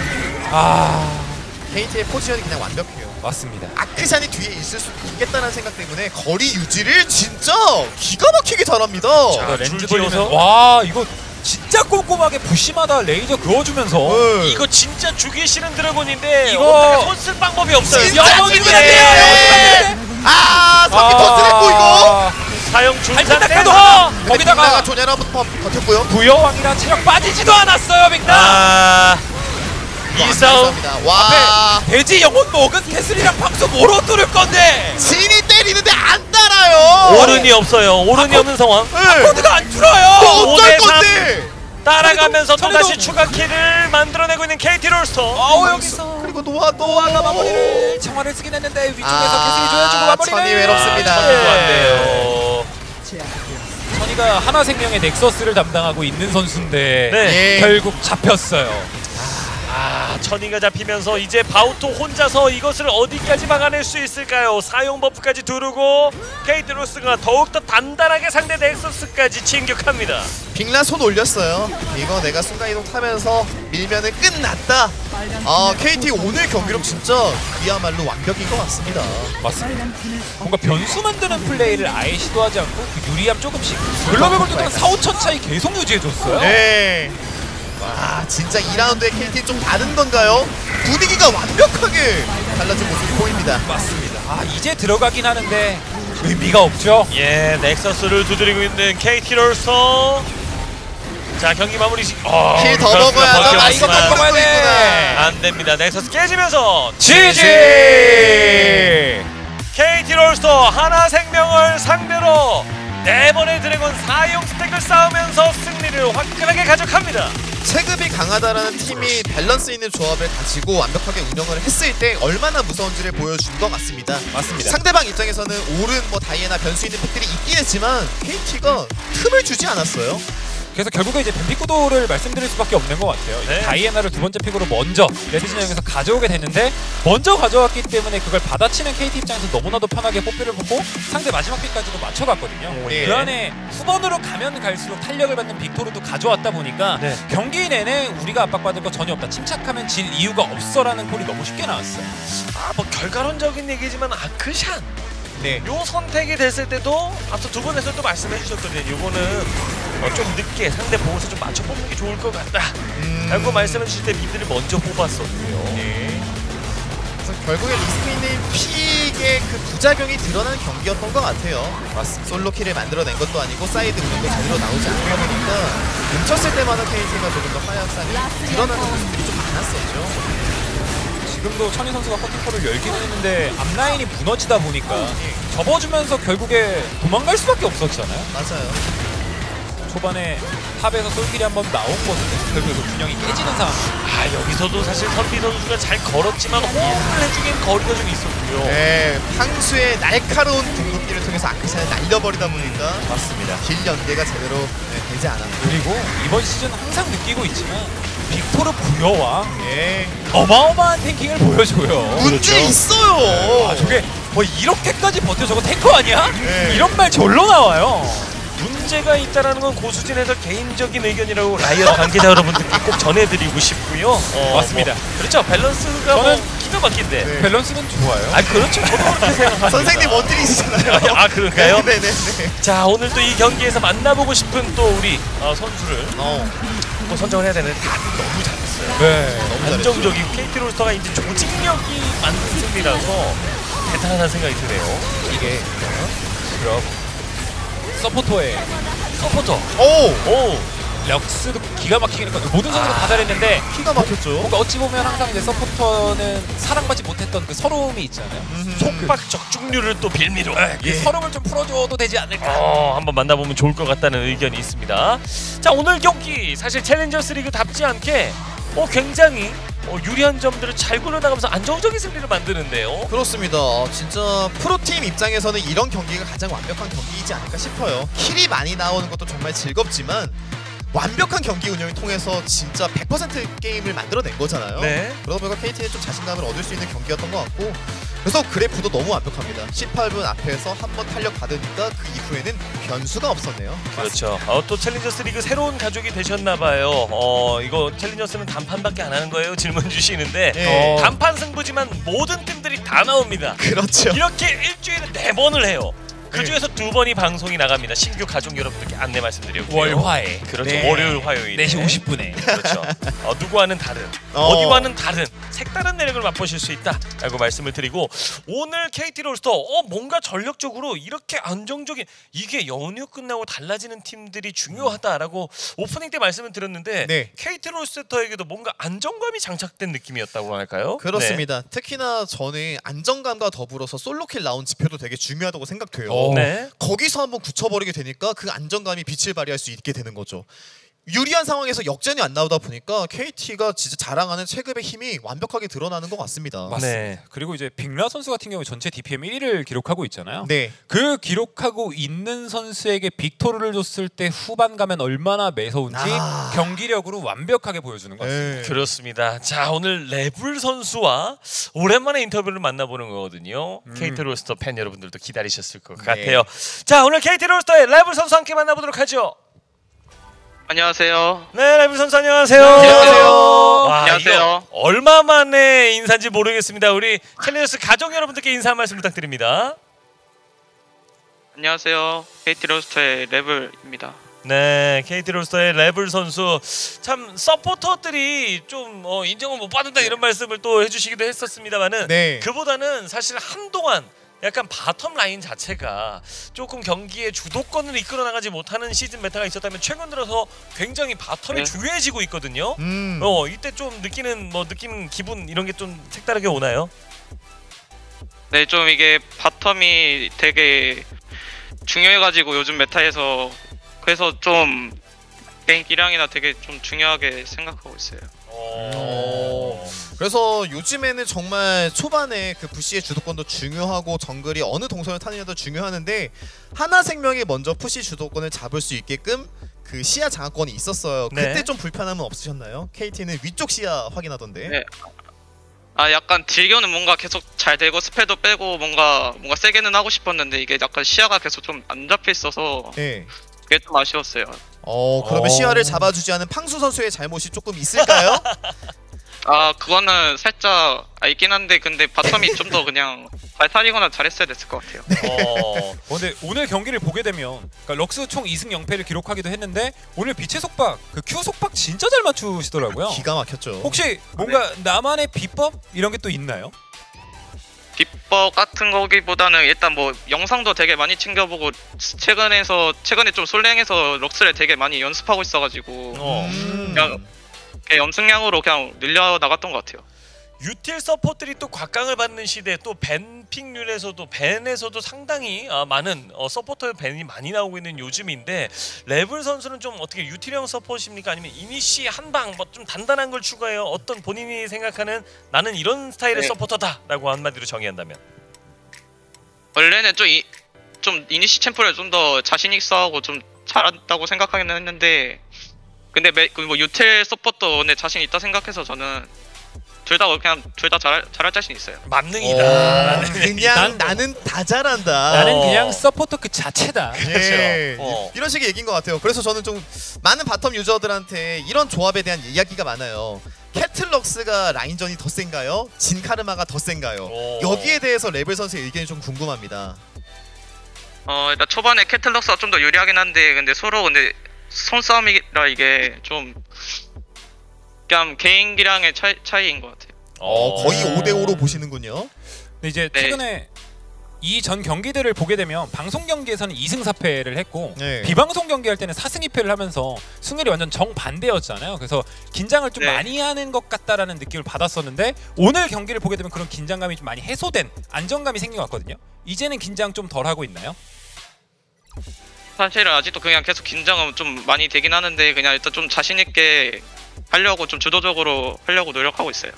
Speaker 2: KT의 포지션이 그냥 완벽해요.
Speaker 3: 맞습니다.
Speaker 2: 아크샨이 뒤에 있을 수 있겠다는 생각 때문에 거리 유지를 진짜 기가 막히게 잘합니다.
Speaker 1: 자,
Speaker 3: 이거 렌즈
Speaker 1: 줄
Speaker 3: 돌리면서
Speaker 1: 지어서.
Speaker 3: 와 이거 진짜 꼼꼼하게 부시마다 레이저 그어주면서
Speaker 2: 네.
Speaker 1: 이거 진짜 주기 싫은 드래곤인데
Speaker 3: 이거-
Speaker 1: 어떻게 손 쓸 방법이 없어요.
Speaker 2: 진짜
Speaker 1: 영웅인데.
Speaker 2: 죽이면 안 돼요. 아, 석기 터뜨렸고 이거.
Speaker 1: 사형
Speaker 3: 살짝
Speaker 1: 중산돼서
Speaker 3: 닦아도 거기다가
Speaker 2: 빅나가 조냐라부터 버텼고요.
Speaker 3: 부여왕이랑 체력 빠지지도 않았어요 빅나.
Speaker 1: 이 싸움
Speaker 2: 와,
Speaker 3: 돼지 영혼 먹은 캐슬이랑 박수 뭐로 뚫을 건데
Speaker 2: 진이 때리는데 안 따라요.
Speaker 1: 오른이 없어요. 오른이 없는 상황.
Speaker 2: 네.
Speaker 3: 코드가 안 줄어요.
Speaker 2: 또 어쩔
Speaker 1: 5대3.
Speaker 2: 건데.
Speaker 1: 따라가면서 또
Speaker 3: 천리도-
Speaker 1: 다시 추가 킬을 만들어내고 있는 KT 롤스터.
Speaker 3: 여기서
Speaker 2: 그리고 노아가
Speaker 3: 마무리를 청화를 쓰긴 했는데 위쪽에서 캐슬이
Speaker 2: 아,
Speaker 3: 줘야주고 마무리를
Speaker 2: 천이 외롭습니다.
Speaker 1: 안 돼요.
Speaker 3: 천이가 하나생명의 넥서스를 담당하고 있는 선수인데
Speaker 1: 네.
Speaker 2: 예.
Speaker 3: 결국 잡혔어요.
Speaker 1: 천이가 잡히면서 이제 바우토 혼자서 이것을 어디까지 막아낼 수 있을까요? 사용 버프까지 두르고 KT 롤스가 더욱더 단단하게 상대 넥서스까지 진격합니다.
Speaker 2: 빅라 손 올렸어요. 이거 내가 순간이동 타면서 밀면은 끝났다. KT 오늘 경기력 진짜 그야말로 완벽인 것 같습니다.
Speaker 3: 맞습니다. 뭔가 변수 만드는 플레이를 아예 시도하지 않고 그 유리함 조금씩 글로벌 골드는 4, 5천 차이 계속 유지해줬어요.
Speaker 2: 네. 와, 진짜 2라운드의 KT 좀 다른 건가요? 분위기가 완벽하게 달라진 모습이 보입니다.
Speaker 3: 맞습니다. 이제 들어가긴 하는데 의미가 없죠.
Speaker 1: 예, 넥서스를 두드리고 있는 KT 롤스터. 자, 경기 마무리 시.
Speaker 2: 킬 더 먹어야 너 이거
Speaker 3: 먹어야
Speaker 2: 먹고
Speaker 3: 돼.
Speaker 2: 있구나.
Speaker 1: 안 됩니다. 넥서스 깨지면서
Speaker 3: GG!
Speaker 1: KT 롤스터 하나생명을 상대로 4번의 드래곤 4용 스택을 쌓으면서 승리를 화끈하게 가져갑니다.
Speaker 2: 체급이 강하다라는 팀이 밸런스 있는 조합을 가지고 완벽하게 운영을 했을 때 얼마나 무서운지를 보여준 것 같습니다.
Speaker 3: 맞습니다.
Speaker 2: 상대방 입장에서는 오른 다이애나 변수 있는 픽들이 있긴 했지만 KT가 틈을 주지 않았어요.
Speaker 3: 그래서 결국에 이제 뱀픽 구도를 말씀드릴 수밖에 없는 것 같아요.
Speaker 1: 네.
Speaker 3: 다이애나를 두 번째 픽으로 먼저 레드 진영에서 가져오게 됐는데 먼저 가져왔기 때문에 그걸 받아치는 KT 입장에서 너무나도 편하게 뽀삐를 뽑고 상대 마지막 픽까지도 맞춰갔거든요.
Speaker 2: 네.
Speaker 3: 그 안에 후반으로 가면 갈수록 탄력을 받는 빅토르도 가져왔다 보니까
Speaker 1: 네.
Speaker 3: 경기 내내 우리가 압박받을 거 전혀 없다. 침착하면 질 이유가 없어라는 콜이 너무 쉽게 나왔어요.
Speaker 1: 뭐 결과론적인 얘기지만 아크샨
Speaker 2: 네.
Speaker 1: 요 선택이 됐을 때도 앞서 두 분에서도 말씀해 주셨거든요. 요거는 좀 늦게 상대 보고서 좀 맞춰 뽑는 게 좋을 것 같다 라고 말씀해 주실 때 미드를 먼저 뽑았었고요.
Speaker 2: 네. 그래서 결국에 리스크있는 픽의 그 부작용이 드러나는 경기였던 것 같아요.
Speaker 3: 맞습니다.
Speaker 2: 솔로킬을 만들어낸 것도 아니고 사이드 운영도 제대로 나오지 않다 보니까 뭉쳤을 때마다 KT가 조금 더 화약상이 드러나는 모습들이 좀 많았었죠.
Speaker 3: 지금도 천희 선수가 커팅콜을 열기는 했는데 앞라인이 무너지다 보니까 접어주면서 결국에 도망갈 수밖에 없었잖아요.
Speaker 2: 맞아요.
Speaker 3: 초반에 탑에서 솔길이 한번 나온 것인데 결국에 그 균형이 깨지는 상황.
Speaker 1: 여기서도 사실 선비 선수가 잘 걸었지만 호흡을 해주긴 거리가 좀 있었고요.
Speaker 2: 네, 황수의 날카로운 궁극기를 통해서 아크샨을 날려버리다 보니까
Speaker 3: 맞습니다.
Speaker 2: 길 연계가 제대로 되지 않았고.
Speaker 3: 그리고 이번 시즌 항상 느끼고 있지만 빅토르 부여왕
Speaker 2: 예,
Speaker 3: 어마어마한 탱킹을 보여줘요.
Speaker 2: 문제 있어요.
Speaker 3: 저게 뭐 이렇게까지 버텨 저거 탱커 아니야?
Speaker 2: 네.
Speaker 3: 이런 말 절로 나와요.
Speaker 1: 문제가 있다라는 건 고수진에서 개인적인 의견이라고 라이엇 관계자 여러분들께 꼭 전해드리고 싶고요.
Speaker 3: 맞습니다.
Speaker 1: 그렇죠. 밸런스가 뭐
Speaker 3: 저는
Speaker 1: 기가 막힌데.
Speaker 2: 네.
Speaker 3: 밸런스는 좋아요.
Speaker 1: 그렇죠. 저도 그렇게 생각합니다.
Speaker 2: 선생님 원딜이시잖아요.
Speaker 1: 그런가요?
Speaker 2: 네네네.
Speaker 1: 자, 오늘 또 이 경기에서 만나보고 싶은 또 우리 선수를 뭐 선정을 해야 되는데 다 너무 잘했어요.
Speaker 3: 네.
Speaker 2: 너무
Speaker 1: 안정적이고 KT 롤스터가 이제 조직력이 만든 승리라서 대단하다는 생각이 드네요.
Speaker 3: 이게 그럼 서포터의
Speaker 1: 서포터.
Speaker 2: 오,
Speaker 3: 럭스도 기가 막히게 했거든요. 모든 선수가 다 잘했는데
Speaker 2: 키가 막혔죠.
Speaker 3: 뭔가 어찌 보면 항상 이제 서포터는 사랑받지 못했던 그 서러움이 있잖아요.
Speaker 1: 속박 적중률을 또 빌미로.
Speaker 3: 이 서름을 좀 풀어줘도 되지 않을까.
Speaker 1: 한번 만나보면 좋을 것 같다는 의견이 있습니다. 자, 오늘 경기 사실 챌린저스 리그답지 않게 굉장히 유리한 점들을 잘 굴러나가면서 안정적인 승리를 만드는데요.
Speaker 2: 그렇습니다. 진짜 프로팀 입장에서는 이런 경기가 가장 완벽한 경기이지 않을까 싶어요. 킬이 많이 나오는 것도 정말 즐겁지만 완벽한 경기 운영을 통해서 진짜 100% 게임을 만들어낸 거잖아요.
Speaker 1: 네.
Speaker 2: 그러다 보니까 KT는 좀 자신감을 얻을 수 있는 경기였던 것 같고 그래서 그래프도 너무 완벽합니다. 18분 앞에서 한번 탄력 받으니까 그 이후에는 변수가 없었네요.
Speaker 1: 그렇죠. 또 챌린저스 리그 새로운 가족이 되셨나봐요. 이거 챌린저스는 단판밖에 안 하는 거예요? 질문 주시는데
Speaker 2: 네.
Speaker 1: 단판 승부지만 모든 팀들이 다 나옵니다.
Speaker 2: 그렇죠.
Speaker 1: 이렇게 일주일에 4번을 해요. 그 중에서 2번이 방송이 나갑니다. 신규 가족 여러분들께 안내 말씀드렸고요.
Speaker 3: 월화에
Speaker 1: 그렇죠.
Speaker 3: 네.
Speaker 1: 월요일 화요일에
Speaker 3: 4시 50분에
Speaker 1: 그렇죠. 누구와는 다른 어디와는 다른 색다른 매력을 맛보실 수 있다라고 말씀을 드리고 오늘 KT 롤스터 뭔가 전력적으로 이렇게 안정적인 이게 연휴 끝나고 달라지는 팀들이 중요하다라고 오프닝 때 말씀을 드렸는데
Speaker 2: 네.
Speaker 1: KT 롤스터에게도 뭔가 안정감이 장착된 느낌이었다고 할까요?
Speaker 2: 그렇습니다. 특히나 저는 안정감과 더불어서 솔로킬 나온 지표도 되게 중요하다고 생각돼요.
Speaker 1: 네.
Speaker 2: 거기서 한번 굳혀버리게 되니까 그 안정감이 빛을 발휘할 수 있게 되는 거죠. 유리한 상황에서 역전이 안 나오다 보니까 KT가 진짜 자랑하는 체급의 힘이 완벽하게 드러나는 것 같습니다.
Speaker 3: 맞습니다.
Speaker 1: 네.
Speaker 3: 그리고 이제 빅라 선수 같은 경우 전체 DPM 1위를 기록하고 있잖아요.
Speaker 2: 네.
Speaker 3: 그 기록하고 있는 선수에게 빅토르를 줬을 때 후반 가면 얼마나 매서운지 경기력으로 완벽하게 보여주는 것 같습니다.
Speaker 2: 네.
Speaker 1: 그렇습니다. 자 오늘 레블 선수와 오랜만에 인터뷰를 만나보는 거거든요. KT 롤스터 팬 여러분들도 기다리셨을 것
Speaker 2: 네.
Speaker 1: 같아요. 자 오늘 KT 롤스터의 레블 선수 함께 만나보도록 하죠.
Speaker 5: 안녕하세요.
Speaker 1: 네, 레블 선수 안녕하세요.
Speaker 2: 안녕하세요.
Speaker 1: 와,
Speaker 5: 안녕하세요.
Speaker 1: 이거 얼마 만에 인사인지 모르겠습니다. 우리 챌린저스 가족 여러분들께 인사 한 말씀 부탁드립니다.
Speaker 5: 안녕하세요. KT 로스터의 레블입니다.
Speaker 1: 네, KT 롤스터의 레블 선수 참 서포터들이 좀 인정을 못 받는다 이런 말씀을 또 해주시기도 했었습니다만은
Speaker 2: 네.
Speaker 1: 그보다는 사실 한동안 약간 바텀 라인 자체가 조금 경기의 주도권을 이끌어 나가지 못하는 시즌 메타가 있었다면 최근 들어서 굉장히 바텀이
Speaker 5: 네.
Speaker 1: 중요해지고 있거든요. 이때 좀 느끼는 기분 이런 게 좀 색다르게 오나요?
Speaker 5: 네, 좀 이게 바텀이 되게 중요해가지고 요즘 메타에서 그래서 좀 개인 기량이나 되게 좀 중요하게 생각하고 있어요.
Speaker 2: 그래서 요즘에는 정말 초반에 그 부시의 주도권도 중요하고 정글이 어느 동선을 타느냐도 중요하는데 하나생명이 먼저 푸시 주도권을 잡을 수 있게끔 그 시야 장악권이 있었어요.
Speaker 1: 네.
Speaker 2: 그때 좀 불편함은 없으셨나요? KT는 위쪽 시야 확인하던데.
Speaker 5: 네. 아, 약간 딜교는 뭔가 계속 잘 되고 스페도 빼고 뭔가 세게는 하고 싶었는데 이게 약간 시야가 계속 좀 안 잡혀 있어서
Speaker 2: 네.
Speaker 5: 그게 좀 아쉬웠어요.
Speaker 2: 그러면 시야를 잡아주지 않은 팡수 선수의 잘못이 조금 있을까요?
Speaker 5: 아, 그거는 살짝 있긴 한데 근데 바텀이 좀 더 그냥 잘 살리거나 잘했어야 됐을 것 같아요.
Speaker 3: 근데 오늘 경기를 보게 되면 그러니까 럭스 총 2승 0패를 기록하기도 했는데 오늘 빛의 속박, 그 Q 속박 진짜 잘 맞추시더라고요.
Speaker 2: 기가 막혔죠.
Speaker 3: 혹시 뭔가 나만의 비법 이런 게 또 있나요?
Speaker 5: 비법 같은 거기보다는 일단 뭐 영상도 되게 많이 챙겨보고 최근에 좀 솔랭에서 럭스를 되게 많이 연습하고 있어가지고 그냥 염승량으로 그냥 늘려 나갔던 것 같아요.
Speaker 1: 유틸 서포트들이 또 곽강을 받는 시대 또 밴픽률에서도 밴에서도 상당히 많은 서포터 밴이 많이 나오고 있는 요즘인데 레블 선수는 좀 어떻게 유틸형 서포트입니까? 아니면 이니시 한방 뭐 좀 단단한 걸 추가해요? 어떤 본인이 생각하는 나는 이런 스타일의
Speaker 5: 네.
Speaker 1: 서포터다라고 한마디로 정의한다면
Speaker 5: 원래는 좀 이니시 챔프를 좀 더 자신 있어 하고 좀 잘한다고 생각하기는 했는데 근데 뭐 유틸 서포터 오늘 자신 있다 생각해서 저는 둘 다 잘할 자신 있어요.
Speaker 1: 만능이다.
Speaker 2: 그냥 나는 다 잘한다.
Speaker 3: 나는 그냥 서포터 그 자체다.
Speaker 2: 예,
Speaker 1: 그렇죠.
Speaker 2: 이런 식의 얘기인 것 같아요. 그래서 저는 좀 많은 바텀 유저들한테 이런 조합에 대한 이야기가 많아요. 캐틀럭스가 라인전이 더 센가요? 진카르마가 더 센가요? 여기에 대해서 레벨 선수의 의견이 좀 궁금합니다.
Speaker 5: 일단 초반에 캐틀럭스가 좀 더 유리하긴 한데 근데 서로 손싸움이라 이게 좀 그냥 개인 기량의 차이인 것 같아요.
Speaker 2: 거의 5대5로 보시는군요.
Speaker 3: 근데 이제
Speaker 5: 네.
Speaker 3: 최근에 이 전 경기들을 보게 되면 방송 경기에서는 2승 4패를 했고
Speaker 2: 네.
Speaker 3: 비방송 경기 할 때는 4승 2패를 하면서 승률이 완전 정반대였잖아요. 그래서 긴장을 좀
Speaker 5: 네.
Speaker 3: 많이 하는 것 같다라는 느낌을 받았었는데 오늘 경기를 보게 되면 그런 긴장감이 좀 많이 해소된 안정감이 생긴 것 같거든요. 이제는 긴장 좀 덜 하고 있나요?
Speaker 5: 사실은 아직도 그냥 계속 긴장은 좀 많이 되긴 하는데 그냥 일단 좀 자신 있게 하려고 좀 주도적으로 하려고 노력하고 있어요.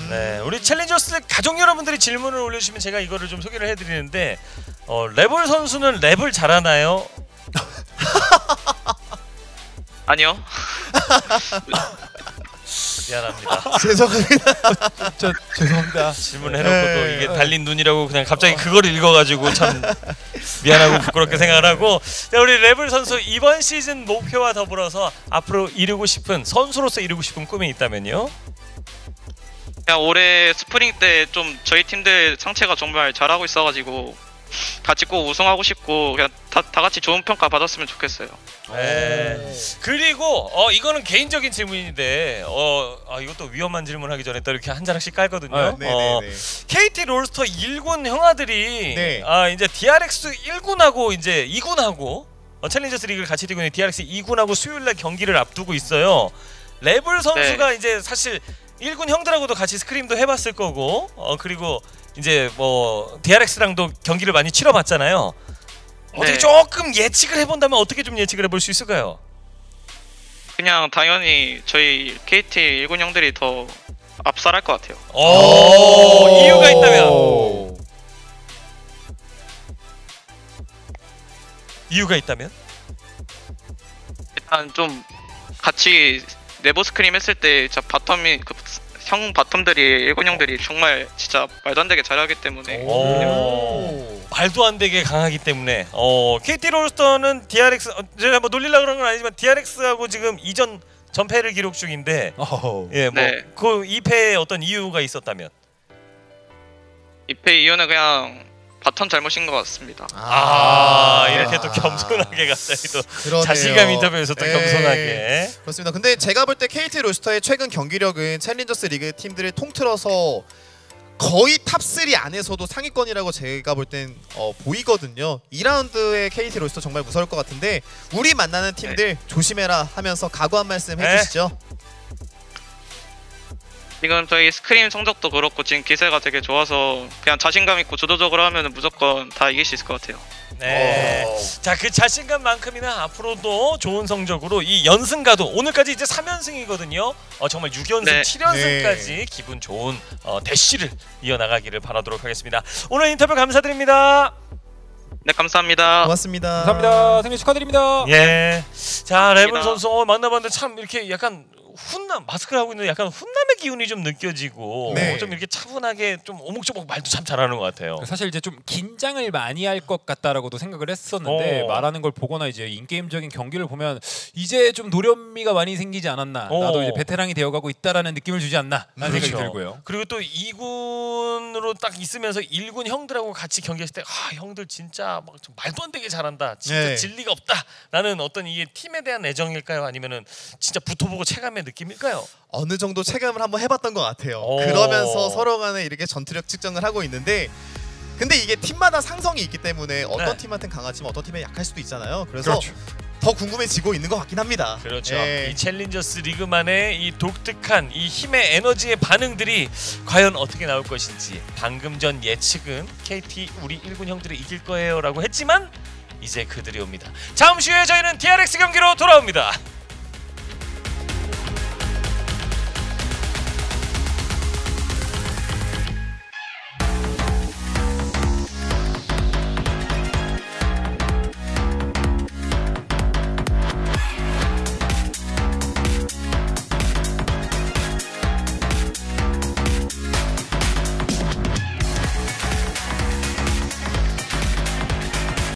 Speaker 1: 네, 우리 챌린저스 가족 여러분들이 질문을 올려주시면 제가 이거를 좀 소개를 해드리는데 레블 선수는 랩을 잘하나요?
Speaker 5: 아니요.
Speaker 1: 미안합니다.
Speaker 2: 죄송합니다.
Speaker 3: 저 죄송합니다.
Speaker 1: 질문해놓고도
Speaker 2: 네.
Speaker 1: 이게 달린 눈이라고 그냥 갑자기 그걸 읽어가지고 참 미안하고 부끄럽게 생각을 하고, 자, 우리 레블 선수 이번 시즌 목표와 더불어서 앞으로 이루고 싶은, 선수로서 이루고 싶은 꿈이 있다면요?
Speaker 5: 그냥 올해 스프링 때 좀 저희 팀들 상체가 정말 잘하고 있어가지고 같이 꼭 우승하고 싶고 그냥 다 같이 좋은 평가 받았으면 좋겠어요.
Speaker 1: 네. 그리고 이거는 개인적인 질문인데 이것도 위험한 질문하기 전에 또 이렇게 한 자락씩 깔거든요.
Speaker 2: 네네네.
Speaker 1: KT 롤스터 1군 형아들이
Speaker 2: 네.
Speaker 1: 이제 DRX 1군하고 이제 2군하고 챌린저스 리그를 같이 뛰고 있는 DRX 2군하고 수요일날 경기를 앞두고 있어요. 레블 선수가 이제 사실 1군 형들하고도 같이 스크림도 해봤을 거고 그리고 이제 뭐 DRX랑도 경기를 많이 치러봤잖아요. 어떻게
Speaker 5: 네.
Speaker 1: 조금 예측을 해본다면 어떻게 좀 예측을 해볼 수 있을까요?
Speaker 5: 그냥 당연히 저희 KT 1군 형들이 더 압살할 것 같아요.
Speaker 1: 이유가 있다면?
Speaker 3: 오.
Speaker 1: 이유가 있다면?
Speaker 5: 일단 좀 같이 내부 스크림 했을 때 진짜 형 바텀들이 1군 형들이 정말 진짜 말도 안 되게 잘하기 때문에
Speaker 1: 말도 안 되게 강하기 때문에 KT 롤스터는 DRX 제가 뭐 놀리려고 그런 건 아니지만 DRX하고 지금 이전 전패를 기록 중인데 예, 뭐
Speaker 5: 네.
Speaker 1: 그 2패에 어떤 이유가 있었다면?
Speaker 5: 2패 이유는 그냥 바텀 잘못인 것 같습니다.
Speaker 1: 이렇게 또 겸손하게 갑자기 또
Speaker 2: 그러네요.
Speaker 1: 자신감 인터뷰에서 또
Speaker 2: 네.
Speaker 1: 겸손하게.
Speaker 2: 그렇습니다. 근데 제가 볼 때 KT 롤스터의 최근 경기력은 챌린저스 리그 팀들을 통틀어서 거의 탑3 안에서도 상위권이라고 제가 볼 땐 보이거든요. 2라운드의 KT 롤스터 정말 무서울 것 같은데 우리 만나는 팀들 조심해라 하면서 각오 한 말씀 해주시죠.
Speaker 5: 지금 저희 스크림 성적도 그렇고 지금 기세가 되게 좋아서 그냥 자신감 있고 주도적으로 하면 무조건 다 이길 수 있을 것 같아요.
Speaker 1: 네. 자, 그 자신감만큼이나 앞으로도 좋은 성적으로 이 연승가도 오늘까지 이제 3연승이거든요. 정말 6연승,
Speaker 5: 네.
Speaker 1: 7연승까지 기분 좋은 대시를 이어나가기를 바라도록 하겠습니다. 오늘 인터뷰 감사드립니다.
Speaker 5: 네, 감사합니다.
Speaker 2: 고맙습니다.
Speaker 3: 감사합니다. 승리 축하드립니다.
Speaker 1: 예. 자, 레블
Speaker 5: 감사합니다.
Speaker 1: 선수 만나봤는데 참 이렇게 약간 훈남, 마스크를 하고 있는 약간 훈남의 기운이 좀 느껴지고
Speaker 2: 네.
Speaker 1: 좀 이렇게 차분하게 좀 오목조목 말도 참 잘하는 것 같아요.
Speaker 3: 사실 이제 좀 긴장을 많이 할 것 같다라고도 생각을 했었는데 말하는 걸 보거나 이제 인게임적인 경기를 보면 이제 좀 노련미가 많이 생기지 않았나, 나도 이제 베테랑이 되어가고 있다라는 느낌을 주지 않나 라는 생각이 들고요.
Speaker 1: 그리고 또 2군으로 딱 있으면서 1군 형들하고 같이 경기했을 때 형들 진짜 막 좀 말도 안 되게 잘한다, 진짜
Speaker 2: 네.
Speaker 1: 진리가 없다, 나는 어떤 이게 팀에 대한 애정일까요? 아니면은 진짜 붙어보고 체감의 느낌일까요?
Speaker 2: 어느 정도 체감을 한번 해봤던 것 같아요.
Speaker 1: 오.
Speaker 2: 그러면서 서로 간에 이렇게 전투력 측정을 하고 있는데 근데 이게 팀마다 상성이 있기 때문에 어떤
Speaker 1: 네.
Speaker 2: 팀한테는 강하지만 어떤 팀에 약할 수도 있잖아요. 그래서
Speaker 3: 그렇죠.
Speaker 2: 더 궁금해지고 있는 것 같긴 합니다.
Speaker 1: 그렇죠.
Speaker 2: 예.
Speaker 1: 이 챌린저스 리그만의 이 독특한 이 힘의 에너지의 반응들이 과연 어떻게 나올 것인지, 방금 전 예측은 KT 우리 1군 형들이 이길 거예요 라고 했지만 이제 그들이 옵니다. 잠시 후에 저희는 DRX 경기로 돌아옵니다.